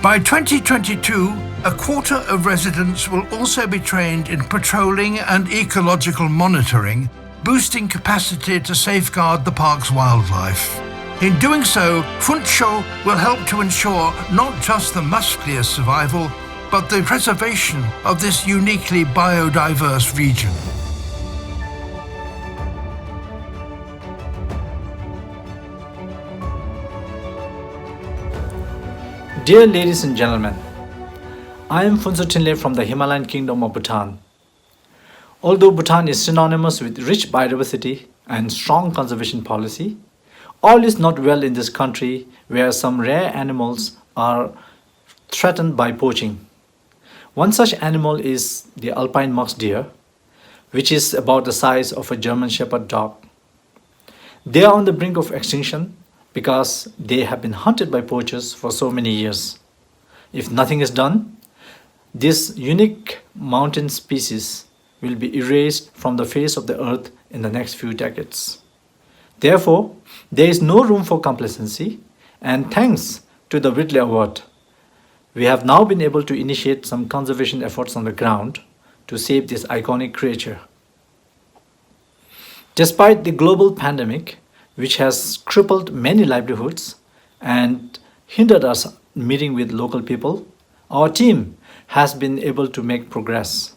By 2022, a quarter of residents will also be trained in patrolling and ecological monitoring, boosting capacity to safeguard the park's wildlife. In doing so, Funsho will help to ensure not just the musk deer's survival, but the preservation of this uniquely biodiverse region. Dear ladies and gentlemen, I am Funsho Thinley from the Himalayan kingdom of Bhutan. Although Bhutan is synonymous with rich biodiversity and strong conservation policy, all is not well in this country where some rare animals are threatened by poaching. One such animal is the alpine musk deer, which is about the size of a German shepherd dog. They are on the brink of extinction because they have been hunted by poachers for so many years. If nothing is done, this unique mountain species will be erased from the face of the earth in the next few decades. Therefore, there is no room for complacency, and thanks to the Whitley Award, we have now been able to initiate some conservation efforts on the ground to save this iconic creature. Despite the global pandemic, which has crippled many livelihoods and hindered us meeting with local people, our team has been able to make progress.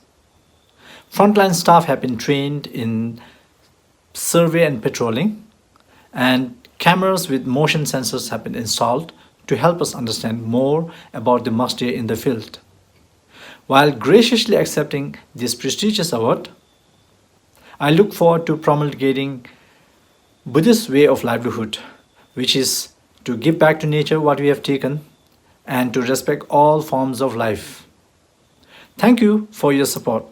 Frontline staff have been trained in survey and patrolling, and cameras with motion sensors have been installed to help us understand more about the musk deer in the field. While graciously accepting this prestigious award, I look forward to promulgating Buddhist way of livelihood, which is to give back to nature what we have taken and to respect all forms of life. Thank you for your support.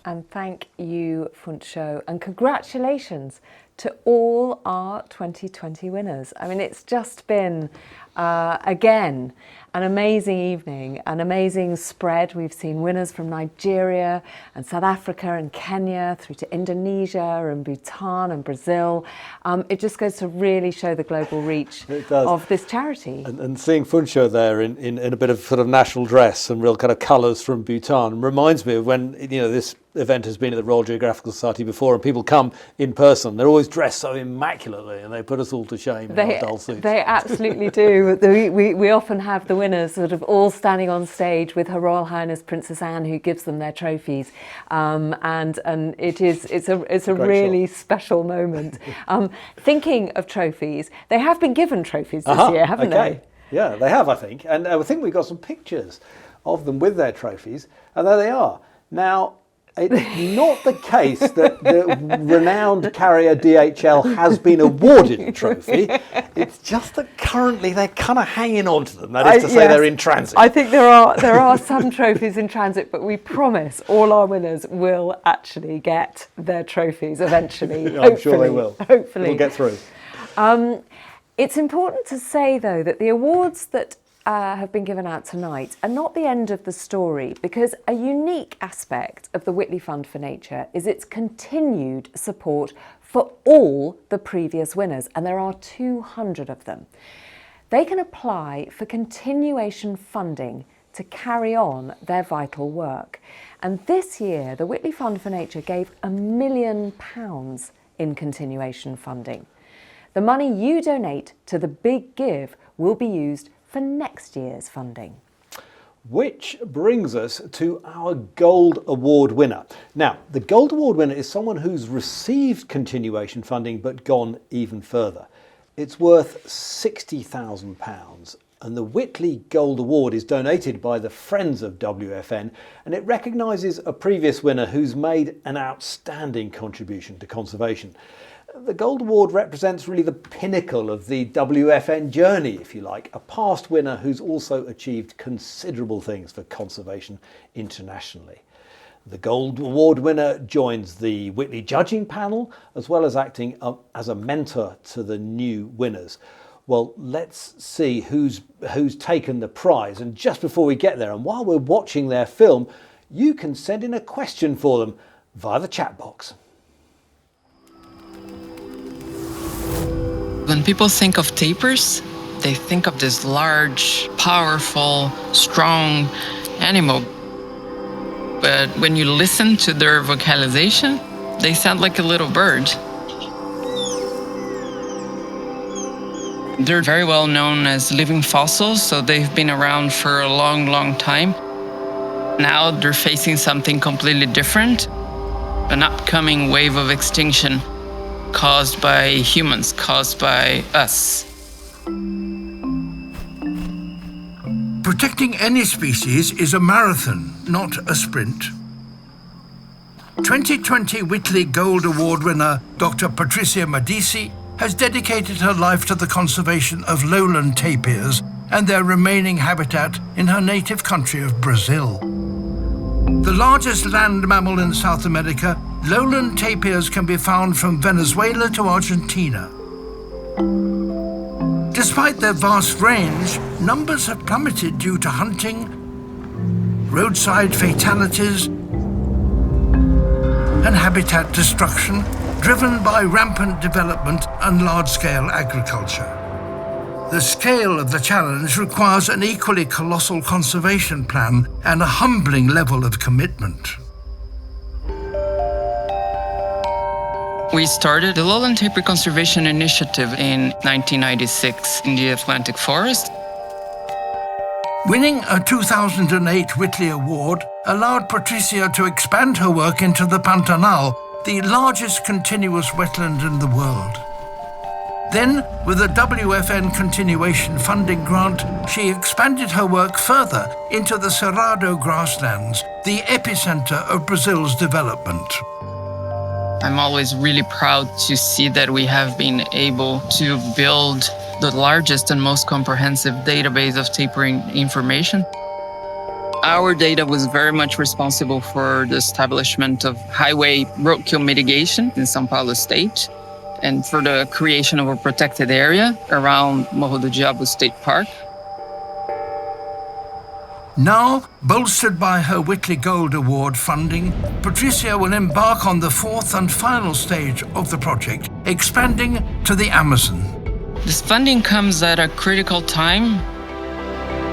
And thank you, Funsho, and congratulations to all our 2020 winners. I mean, it's just been Again, an amazing evening, an amazing spread. We've seen winners from Nigeria and South Africa and Kenya through to Indonesia and Bhutan and Brazil. It just goes to really show the global reach of this charity. And seeing Funsho there in a bit of sort of national dress and real kind of colours from Bhutan reminds me of when, you know, this event has been at the Royal Geographical Society before, and people come in person. They're always dressed so immaculately, and they put us all to shame in our dull suits. They absolutely do. We often have the winners sort of all standing on stage with Her Royal Highness Princess Anne, who gives them their trophies, and it's a really special moment. Thinking of trophies, they have been given trophies this year, haven't they? Yeah, they have, I think, and I think we've got some pictures of them with their trophies, and there they are. Now, it's not the case that the renowned carrier DHL has been awarded a trophy. It's just that currently they're kind of hanging on to them. That is to say, they're in transit. I think there are some trophies in transit, but we promise all our winners will actually get their trophies eventually. I'm sure they will. Hopefully. We'll get through. It's important to say, though, that the awards that have been given out tonight are not the end of the story, because a unique aspect of the Whitley Fund for Nature is its continued support for all the previous winners, and there are 200 of them. They can apply for continuation funding to carry on their vital work. And this year, the Whitley Fund for Nature gave £1 million in continuation funding. The money you donate to the Big Give will be used for next year's funding. Which brings us to our Gold Award winner. Now, the Gold Award winner is someone who's received continuation funding but gone even further. It's worth £60,000, and the Whitley Gold Award is donated by the Friends of WFN, and it recognises a previous winner who's made an outstanding contribution to conservation. The Gold Award represents really the pinnacle of the WFN journey, if you like, a past winner who's also achieved considerable things for conservation internationally. The Gold Award winner joins the Whitley judging panel, as well as acting as a mentor to the new winners. Well, let's see who's taken the prize. And just before we get there, and while we're watching their film, you can send in a question for them via the chat box. When people think of tapirs, they think of this large, powerful, strong animal. But when you listen to their vocalization, they sound like a little bird. They're very well known as living fossils, so they've been around for a long, long time. Now they're facing something completely different, an upcoming wave of extinction caused by humans, caused by us. Protecting any species is a marathon, not a sprint. 2020 Whitley Gold Award winner Dr. Patricia Medici has dedicated her life to the conservation of lowland tapirs and their remaining habitat in her native country of Brazil. The largest land mammal in South America, lowland tapirs can be found from Venezuela to Argentina. Despite their vast range, numbers have plummeted due to hunting, roadside fatalities, and habitat destruction driven by rampant development and large-scale agriculture. The scale of the challenge requires an equally colossal conservation plan and a humbling level of commitment. We started the Lowland Tapir Conservation Initiative in 1996 in the Atlantic Forest. Winning a 2008 Whitley Award allowed Patricia to expand her work into the Pantanal, the largest continuous wetland in the world. Then, with a WFN continuation funding grant, she expanded her work further into the Cerrado grasslands, the epicenter of Brazil's development. I'm always really proud to see that we have been able to build the largest and most comprehensive database of tapering information. Our data was very much responsible for the establishment of highway roadkill mitigation in São Paulo state. and for the creation of a protected area around Morro do Diabo State Park. Now, bolstered by her Whitley Gold Award funding, Patricia will embark on the fourth and final stage of the project, expanding to the Amazon. This funding comes at a critical time.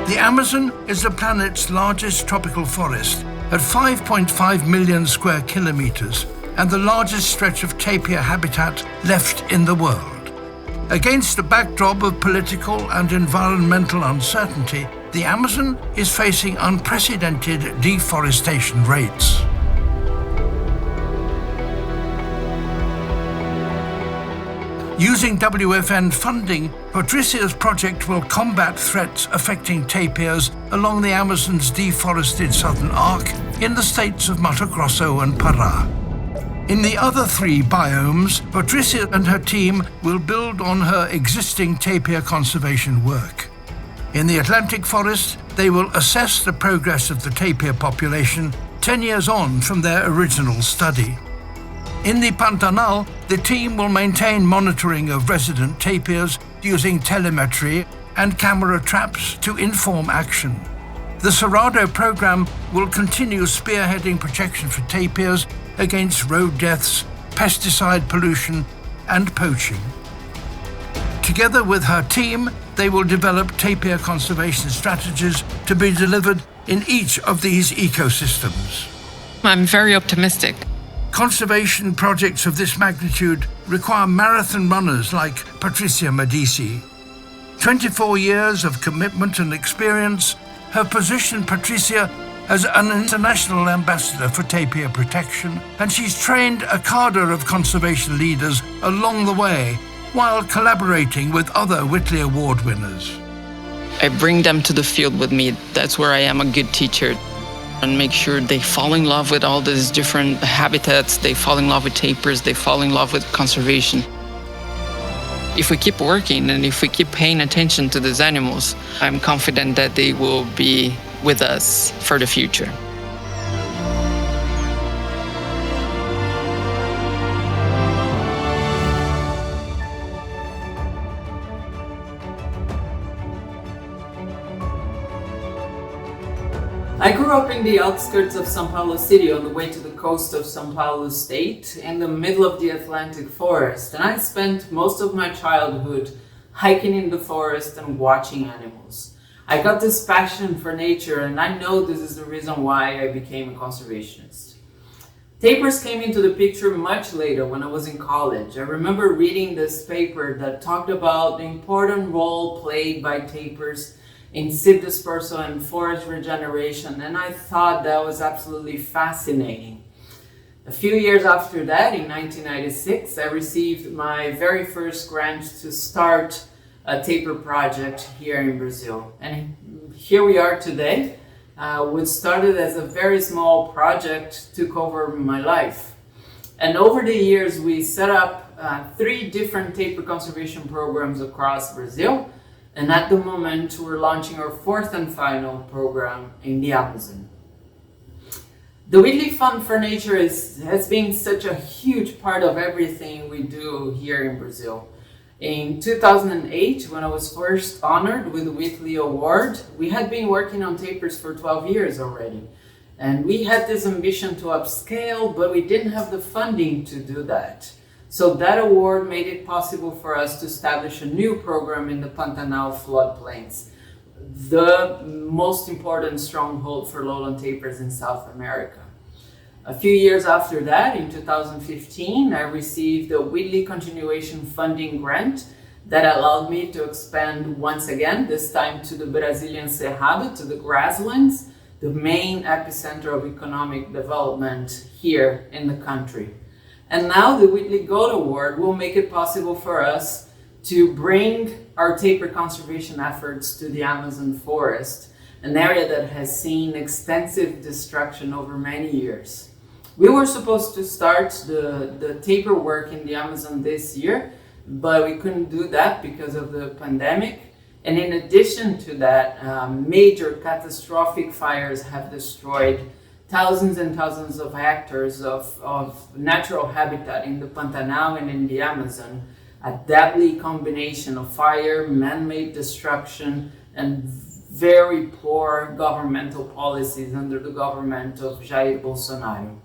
The Amazon is the planet's largest tropical forest at 5.5 million square kilometers and the largest stretch of tapir habitat left in the world. Against the backdrop of political and environmental uncertainty, the Amazon is facing unprecedented deforestation rates. Using WFN funding, Patricia's project will combat threats affecting tapirs along the Amazon's deforested southern arc in the states of Mato Grosso and Pará. In the other three biomes, Patricia and her team will build on her existing tapir conservation work. In the Atlantic forest, they will assess the progress of the tapir population 10 years on from their original study. In the Pantanal, the team will maintain monitoring of resident tapirs using telemetry and camera traps to inform action. The Cerrado program will continue spearheading protection for tapirs against road deaths, pesticide pollution, and poaching. Together with her team, they will develop tapir conservation strategies to be delivered in each of these ecosystems. I'm very optimistic. Conservation projects of this magnitude require marathon runners like Patricia Medici. 24 years of commitment and experience have positioned Patricia as an international ambassador for tapir protection, and she's trained a cadre of conservation leaders along the way while collaborating with other Whitley Award winners. I bring them to the field with me. That's where I am a good teacher. And make sure they fall in love with all these different habitats, they fall in love with tapirs, they fall in love with conservation. If we keep working and if we keep paying attention to these animals, I'm confident that they will be with us for the future. I grew up in the outskirts of São Paulo city on the way to the coast of São Paulo state in the middle of the Atlantic forest, and I spent most of my childhood hiking in the forest and watching animals. I got this passion for nature, and I know this is the reason why I became a conservationist. Tapirs came into the picture much later when I was in college. I remember reading this paper that talked about the important role played by tapirs in seed dispersal and forest regeneration, and I thought that was absolutely fascinating. A few years after that, in 1996, I received my very first grant to start a tapir project here in Brazil. And here we are today. What started as a very small project took over my life. And over the years, we set up 3 different tapir conservation programs across Brazil. And at the moment, we're launching our 4th and final program in the Amazon. The Whitley Fund for Nature has been such a huge part of everything we do here in Brazil. In 2008, when I was first honored with the Whitley Award, we had been working on tapirs for 12 years already. And we had this ambition to upscale, but we didn't have the funding to do that. So that award made it possible for us to establish a new program in the Pantanal floodplains, the most important stronghold for lowland tapirs in South America. A few years after that, in 2015, I received a Whitley Continuation Funding Grant that allowed me to expand once again, this time to the Brazilian Cerrado, to the grasslands, the main epicenter of economic development here in the country. And now the Whitley Gold Award will make it possible for us to bring our tapir conservation efforts to the Amazon forest, an area that has seen extensive destruction over many years. We were supposed to start the tapir work in the Amazon this year, but we couldn't do that because of the pandemic. And in addition to that, major catastrophic fires have destroyed thousands and thousands of hectares of natural habitat in the Pantanal and in the Amazon, a deadly combination of fire, man-made destruction, and very poor governmental policies under the government of Jair Bolsonaro.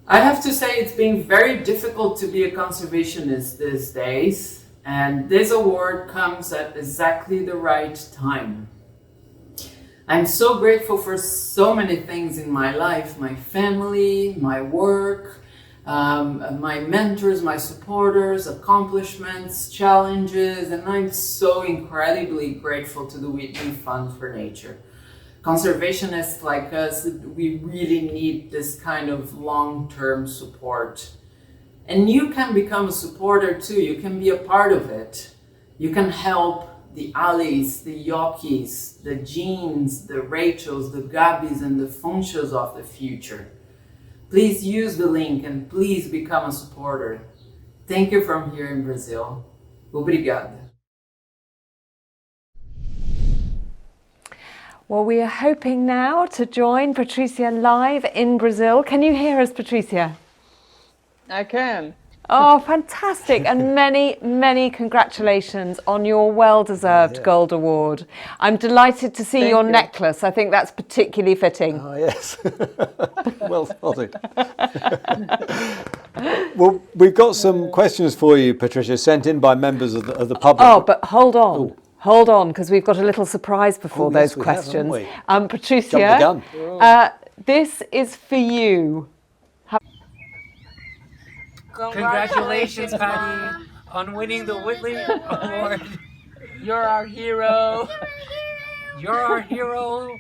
I have to say it's been very difficult to be a conservationist these days, and this award comes at exactly the right time. I'm so grateful for so many things in my life, my family, my work, my mentors, my supporters, accomplishments, challenges, and I'm so incredibly grateful to the Whitley Fund for Nature. Conservationists like us, we really need this kind of long-term support. And you can become a supporter too, you can be a part of it. You can help the Alis, the Yokis, the Jeans, the Rachels, the Gabis, and the Funchos of the future. Please use the link and please become a supporter. Thank you from here in Brazil. Obrigada. Well, we are hoping now to join Patricia live in Brazil. Can you hear us, Patricia? I can. Oh, fantastic. And many, many congratulations on your well-deserved Gold Award. I'm delighted to see your necklace. I think that's particularly fitting. Oh, yes. Well spotted. Well, we've got some questions for you, Patricia, sent in by members of the public. Oh, but hold on. Ooh. Hold on, because we've got a little surprise before those questions. Have, Patricia, jump the gun. This is for you. Congratulations, Patty, on winning the Whitley Award. You're our hero. You're our hero.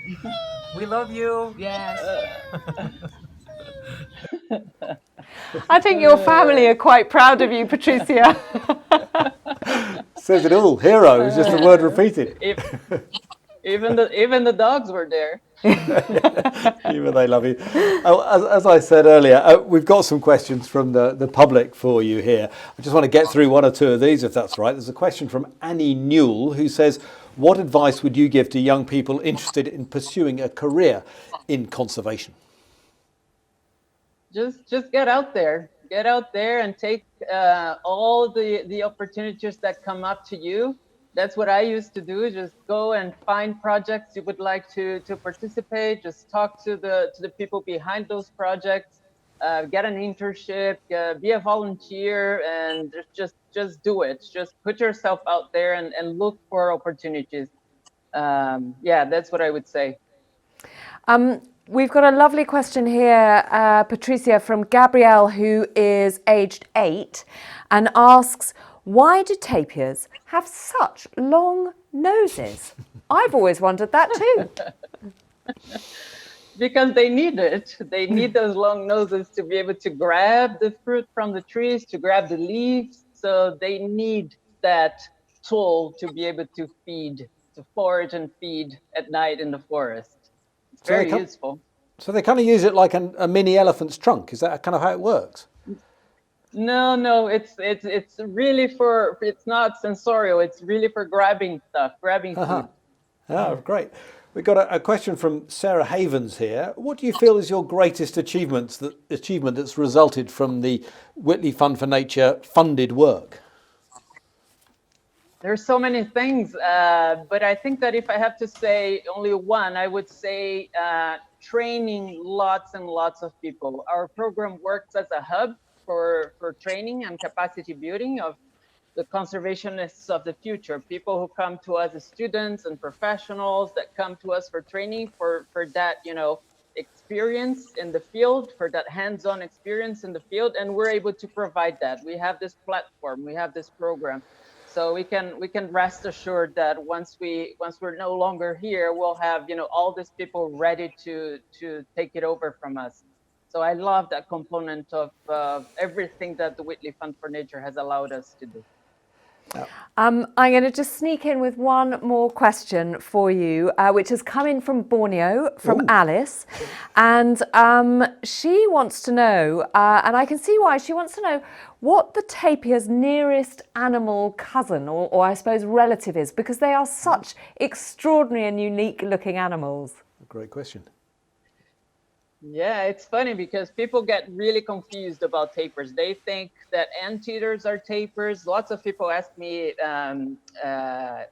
We love you. Yes. I think your family are quite proud of you, Patricia. Says it all. Hero is just the word repeated. Even the dogs were there. Even they love you. Oh, as I said earlier, we've got some questions from the public for you here. I just want to get through one or two of these, if that's right. There's a question from Annie Newell, who says, what advice would you give to young people interested in pursuing a career in conservation? Just get out there. Get out there and take all the opportunities that come up to you. That's what I used to do. Just go and find projects you would like to participate. Just talk to the people behind those projects. Get an internship. Be a volunteer, and just do it. Just put yourself out there and look for opportunities. Yeah, that's what I would say. We've got a lovely question here, Patricia, from Gabrielle, who is aged 8, and asks, why do tapirs have such long noses? I've always wondered that too. Because they need it. They need those long noses to be able to grab the fruit from the trees, to grab the leaves. So they need that tool to be able to feed, to forage and feed at night in the forest. It's very useful. So they kind of use it like a mini elephant's trunk. Is that kind of how it works? No, it's really it's not sensorial. It's really for grabbing stuff, grabbing food. Oh, great. We've got a question from Sarah Havens here. What do you feel is your greatest achievement that's resulted from the Whitley Fund for Nature funded work? There's so many things, but I think that if I have to say only one, I would say training lots and lots of people. Our program works as a hub for training and capacity building of the conservationists of the future, people who come to us as students and professionals that come to us for training, for that, experience in the field, for that hands-on experience in the field, and we're able to provide that. We have this platform, we have this program. So we can rest assured that once we're no longer here, we'll have all these people ready to take it over from us. So I love that component of everything that the Whitley Fund for Nature has allowed us to do. I'm going to just sneak in with one more question for you, which has come in from Borneo, from Alice. And she wants to know, and I can see why, she wants to know what the tapir's nearest animal cousin, or I suppose relative is, because they are such extraordinary and unique looking animals. Great question. Yeah, it's funny because people get really confused about tapirs. They think that anteaters are tapirs. Lots of people ask me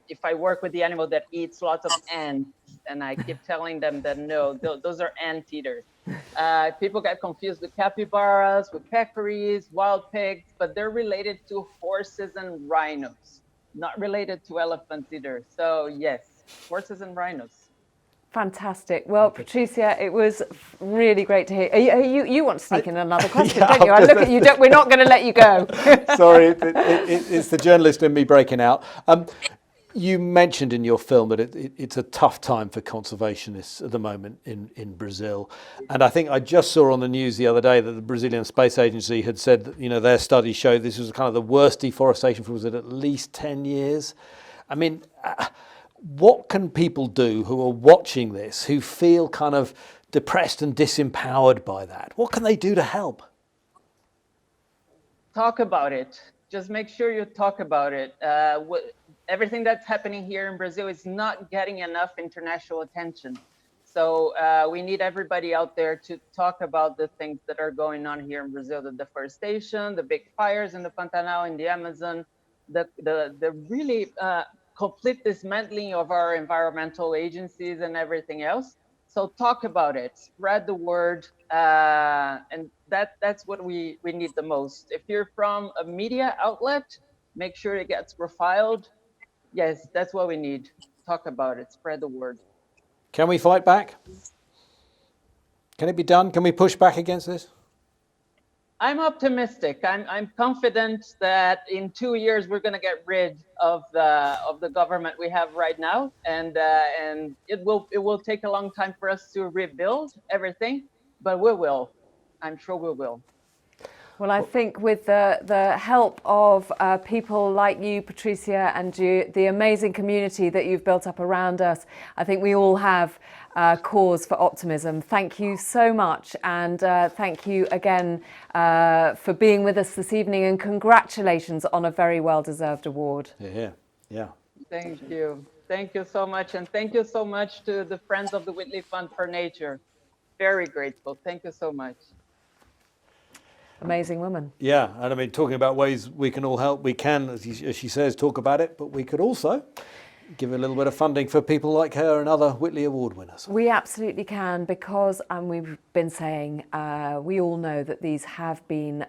if I work with the animal that eats lots of ants, and I keep telling them that no, those are anteaters. People get confused with capybaras, with peccaries, wild pigs, but they're related to horses and rhinos, not related to elephants either. So yes, horses and rhinos. Fantastic. Well, Patricia, it was really great to hear. You want to sneak in another question, Yeah, don't you? I look at you. We're not going to let you go. Sorry, it's the journalist in me breaking out. You mentioned in your film that it's a tough time for conservationists at the moment in Brazil. And I think I just saw on the news the other day that the Brazilian Space Agency had said that, their study showed this was kind of the worst deforestation for at least 10 years. I mean, what can people do who are watching this, who feel kind of depressed and disempowered by that? What can they do to help? Talk about it. Just make sure you talk about it. Everything that's happening here in Brazil is not getting enough international attention. So we need everybody out there to talk about the things that are going on here in Brazil, the deforestation, the big fires in the Pantanal, in the Amazon, the really complete dismantling of our environmental agencies and everything else. So talk about it, spread the word, and that's what we need the most. If you're from a media outlet, make sure it gets profiled. Yes, that's what we need. Talk about it, spread the word. Can we fight back? Can it be done? Can we push back against this? I'm optimistic. I'm confident that in 2 years we're going to get rid of the government we have right now, and it will take a long time for us to rebuild everything, but we will. I'm sure we will. Well, I think with the help of people like you, Patricia, and the amazing community that you've built up around us, I think we all have cause for optimism. Thank you so much, and thank you again for being with us this evening, and congratulations on a very well-deserved award. Yeah. Thank you. Thank you so much, and thank you so much to the Friends of the Whitley Fund for Nature. Very grateful. Thank you so much. Amazing woman. Yeah, and I mean, talking about ways we can all help, we can, as she says, talk about it, but we could also give a little bit of funding for people like her and other Whitley Award winners. We absolutely can, because, and we've been saying, we all know that these have been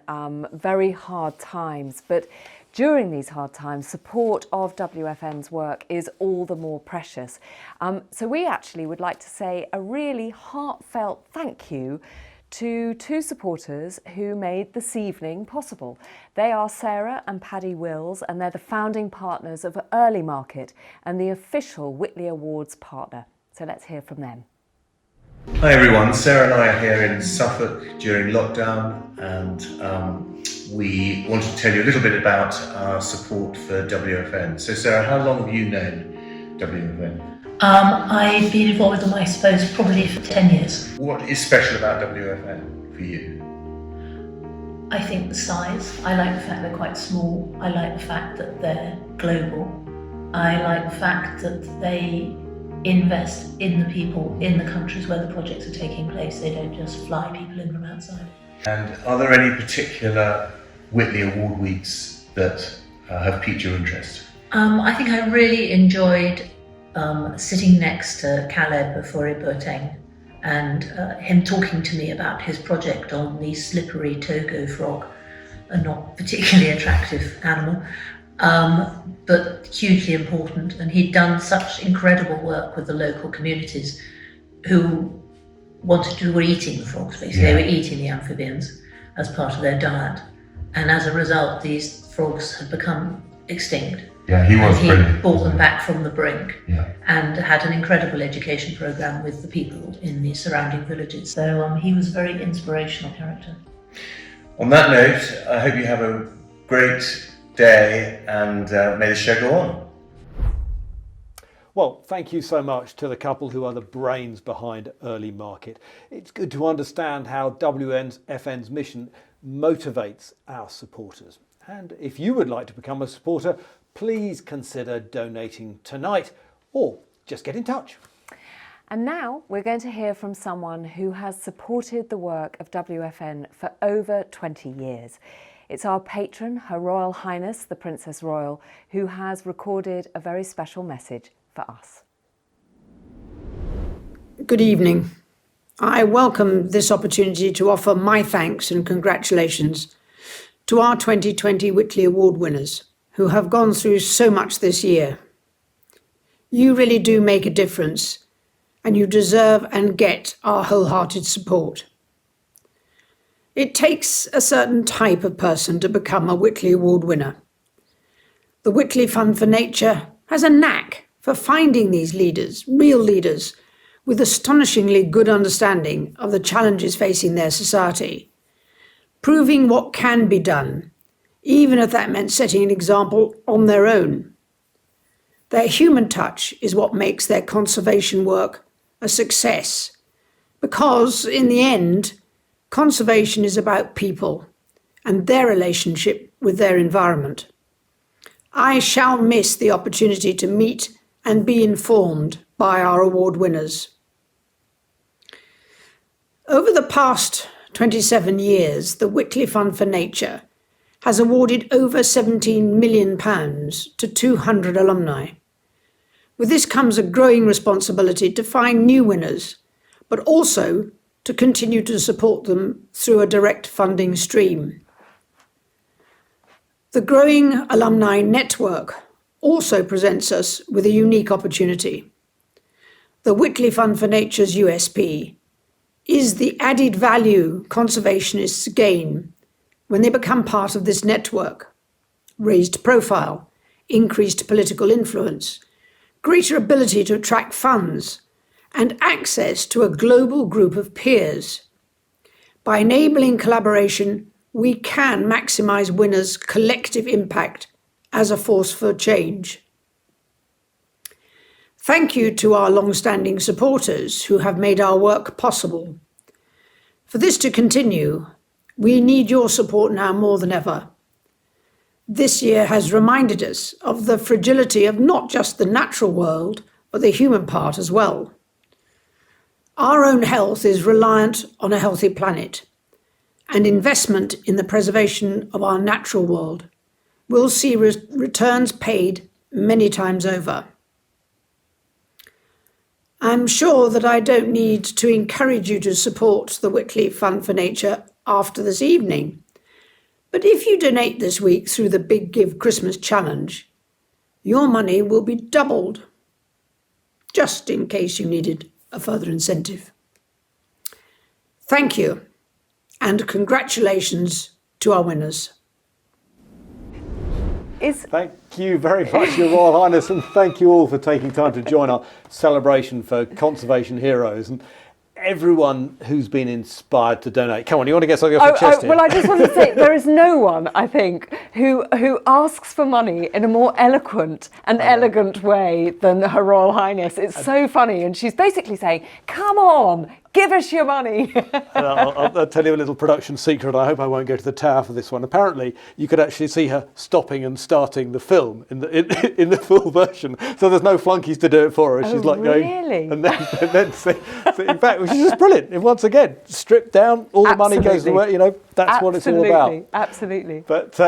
very hard times, but during these hard times, support of WFN's work is all the more precious. So we actually would like to say a really heartfelt thank you to two supporters who made this evening possible. They are Sarah and Paddy Wills, and they're the founding partners of Early Market and the official Whitley Awards partner. So let's hear from them. Hi everyone, Sarah and I are here in Suffolk during lockdown, and we wanted to tell you a little bit about our support for WFN. So Sarah, how long have you known WFN? I've been involved with them, I suppose, probably for 10 years. What is special about WFN for you? I think the size. I like the fact they're quite small. I like the fact that they're global. I like the fact that they invest in the people in the countries where the projects are taking place. They don't just fly people in from outside. And are there any particular Whitley Award weeks that have piqued your interest? I think I really enjoyed sitting next to Caleb Before-Boateng and him talking to me about his project on the slippery Togo frog, a not particularly attractive animal, but hugely important. And he'd done such incredible work with the local communities who were eating the frogs, basically. Yeah. They were eating the amphibians as part of their diet. And as a result, these frogs had become extinct. Yeah, he was brilliant. He brought them back from the brink, yeah, and had an incredible education program with the people in the surrounding villages. So he was a very inspirational character. On that note, I hope you have a great day, and may the show go on. Well, thank you so much to the couple who are the brains behind Early Market. It's good to understand how WFN's mission motivates our supporters. And if you would like to become a supporter, please consider donating tonight, or just get in touch. And now we're going to hear from someone who has supported the work of WFN for over 20 years. It's our patron, Her Royal Highness, the Princess Royal, who has recorded a very special message for us. Good evening. I welcome this opportunity to offer my thanks and congratulations to our 2020 Whitley Award winners, who have gone through so much this year. You really do make a difference, and you deserve and get our wholehearted support. It takes a certain type of person to become a Whitley Award winner. The Whitley Fund for Nature has a knack for finding these leaders, real leaders, with astonishingly good understanding of the challenges facing their society, proving what can be done, even if that meant setting an example on their own. Their human touch is what makes their conservation work a success, because in the end, conservation is about people and their relationship with their environment. I shall miss the opportunity to meet and be informed by our award winners. Over the past 27 years, the Whitley Fund for Nature has awarded over £17 million to 200 alumni. With this comes a growing responsibility to find new winners, but also to continue to support them through a direct funding stream. The growing alumni network also presents us with a unique opportunity. The Whitley Fund for Nature's USP is the added value conservationists gain when they become part of this network: raised profile, increased political influence, greater ability to attract funds, and access to a global group of peers. By enabling collaboration, we can maximise winners' collective impact as a force for change. Thank you to our long-standing supporters who have made our work possible. For this to continue, we need your support now more than ever. This year has reminded us of the fragility of not just the natural world, but the human part as well. Our own health is reliant on a healthy planet, and investment in the preservation of our natural world will see returns paid many times over. I'm sure that I don't need to encourage you to support the Whitley Fund for Nature after this evening, but if you donate this week through the Big Give Christmas Challenge, your money will be doubled, just in case you needed a further incentive. Thank you, and congratulations to our winners. Thank you very much, Your Royal Highness, and thank you all for taking time to join our celebration for conservation heroes. And everyone who's been inspired to donate. Come on, you want to get something off your chest here? Well, I just want to say there is no one, I think, who asks for money in a more eloquent and elegant way than Her Royal Highness. It's so funny, and she's basically saying, come on, give us your money. I'll tell you a little production secret. I hope I won't go to the tower for this one. Apparently, you could actually see her stopping and starting the film in the full version. So there's no flunkies to do it for her. She's like going, and then so in fact, which is just brilliant. And once again, stripped down, all the money goes away. You know, that's what it's all about. Absolutely. But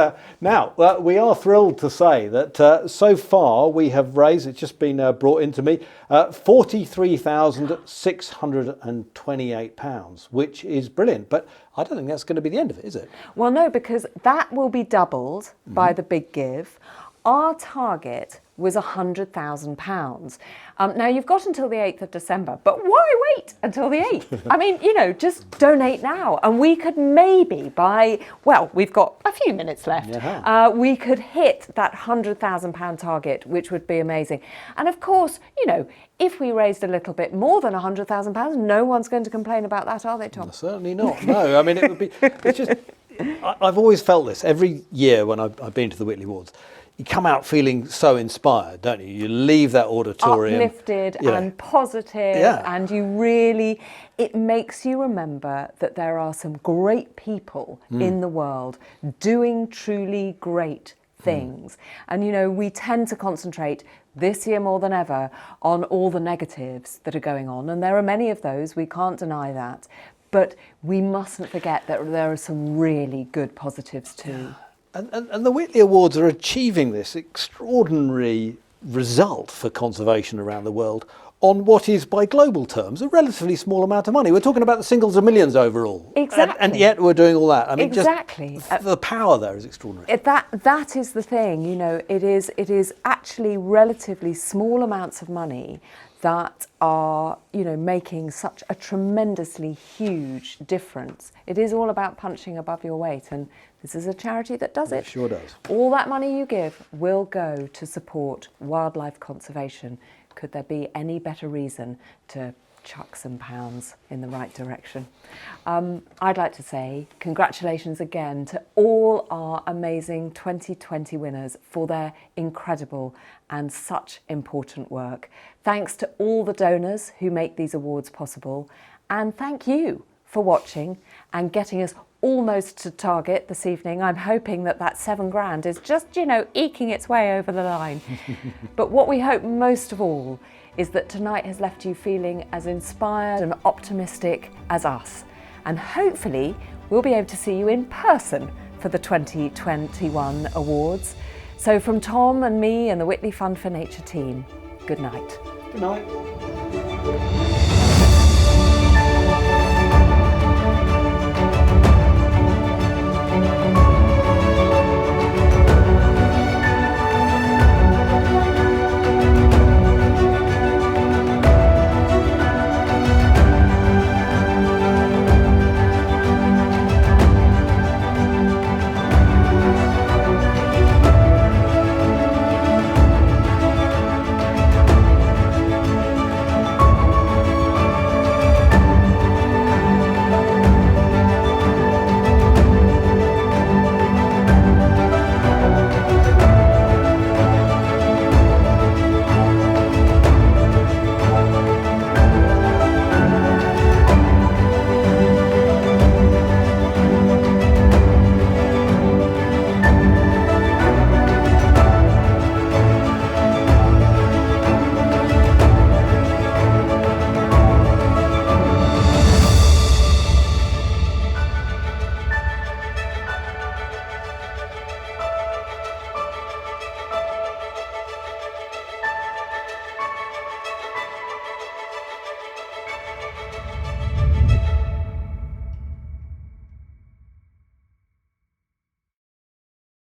now we are thrilled to say that so far we have raised. It's just been brought into me. £43,628, which is brilliant. But I don't think that's going to be the end of it, is it? Well, no, because that will be doubled by the Big Give. Our target was £100,000. Now, you've got until the 8th of December, but why wait until the 8th? I mean, you know, just donate now. And we could maybe we've got a few minutes left. We could hit that £100,000 target, which would be amazing. And of course, you know, if we raised a little bit more than £100,000, no one's going to complain about that, are they, Tom? No, certainly not. No, I mean, it would be, it's just, I've always felt this every year when I've been to the Whitley Awards. You come out feeling so inspired, don't you? You leave that auditorium uplifted and positive, and you really, it makes you remember that there are some great people in the world doing truly great things. And, you know, we tend to concentrate this year more than ever on all the negatives that are going on. And there are many of those, we can't deny that. But we mustn't forget that there are some really good positives too. And the Whitley Awards are achieving this extraordinary result for conservation around the world on what is, by global terms, a relatively small amount of money. We're talking about the singles of millions overall. Exactly. And yet we're doing all that. I mean, exactly. Just the power there is extraordinary. That is the thing, you know, it is actually relatively small amounts of money that are, you know, making such a tremendously huge difference. It is all about punching above your weight, and this is a charity that does it. It sure does. All that money you give will go to support wildlife conservation. Could there be any better reason to chuck some pounds in the right direction? I'd like to say congratulations again to all our amazing 2020 winners for their incredible and such important work. Thanks to all the donors who make these awards possible, and thank you for watching and getting us almost to target this evening. I'm hoping that £7,000 is just, you know, eking its way over the line. But what we hope most of all is that tonight has left you feeling as inspired and optimistic as us. And hopefully we'll be able to see you in person for the 2021 awards. So from Tom and me and the Whitley Fund for Nature team, good night. Good night.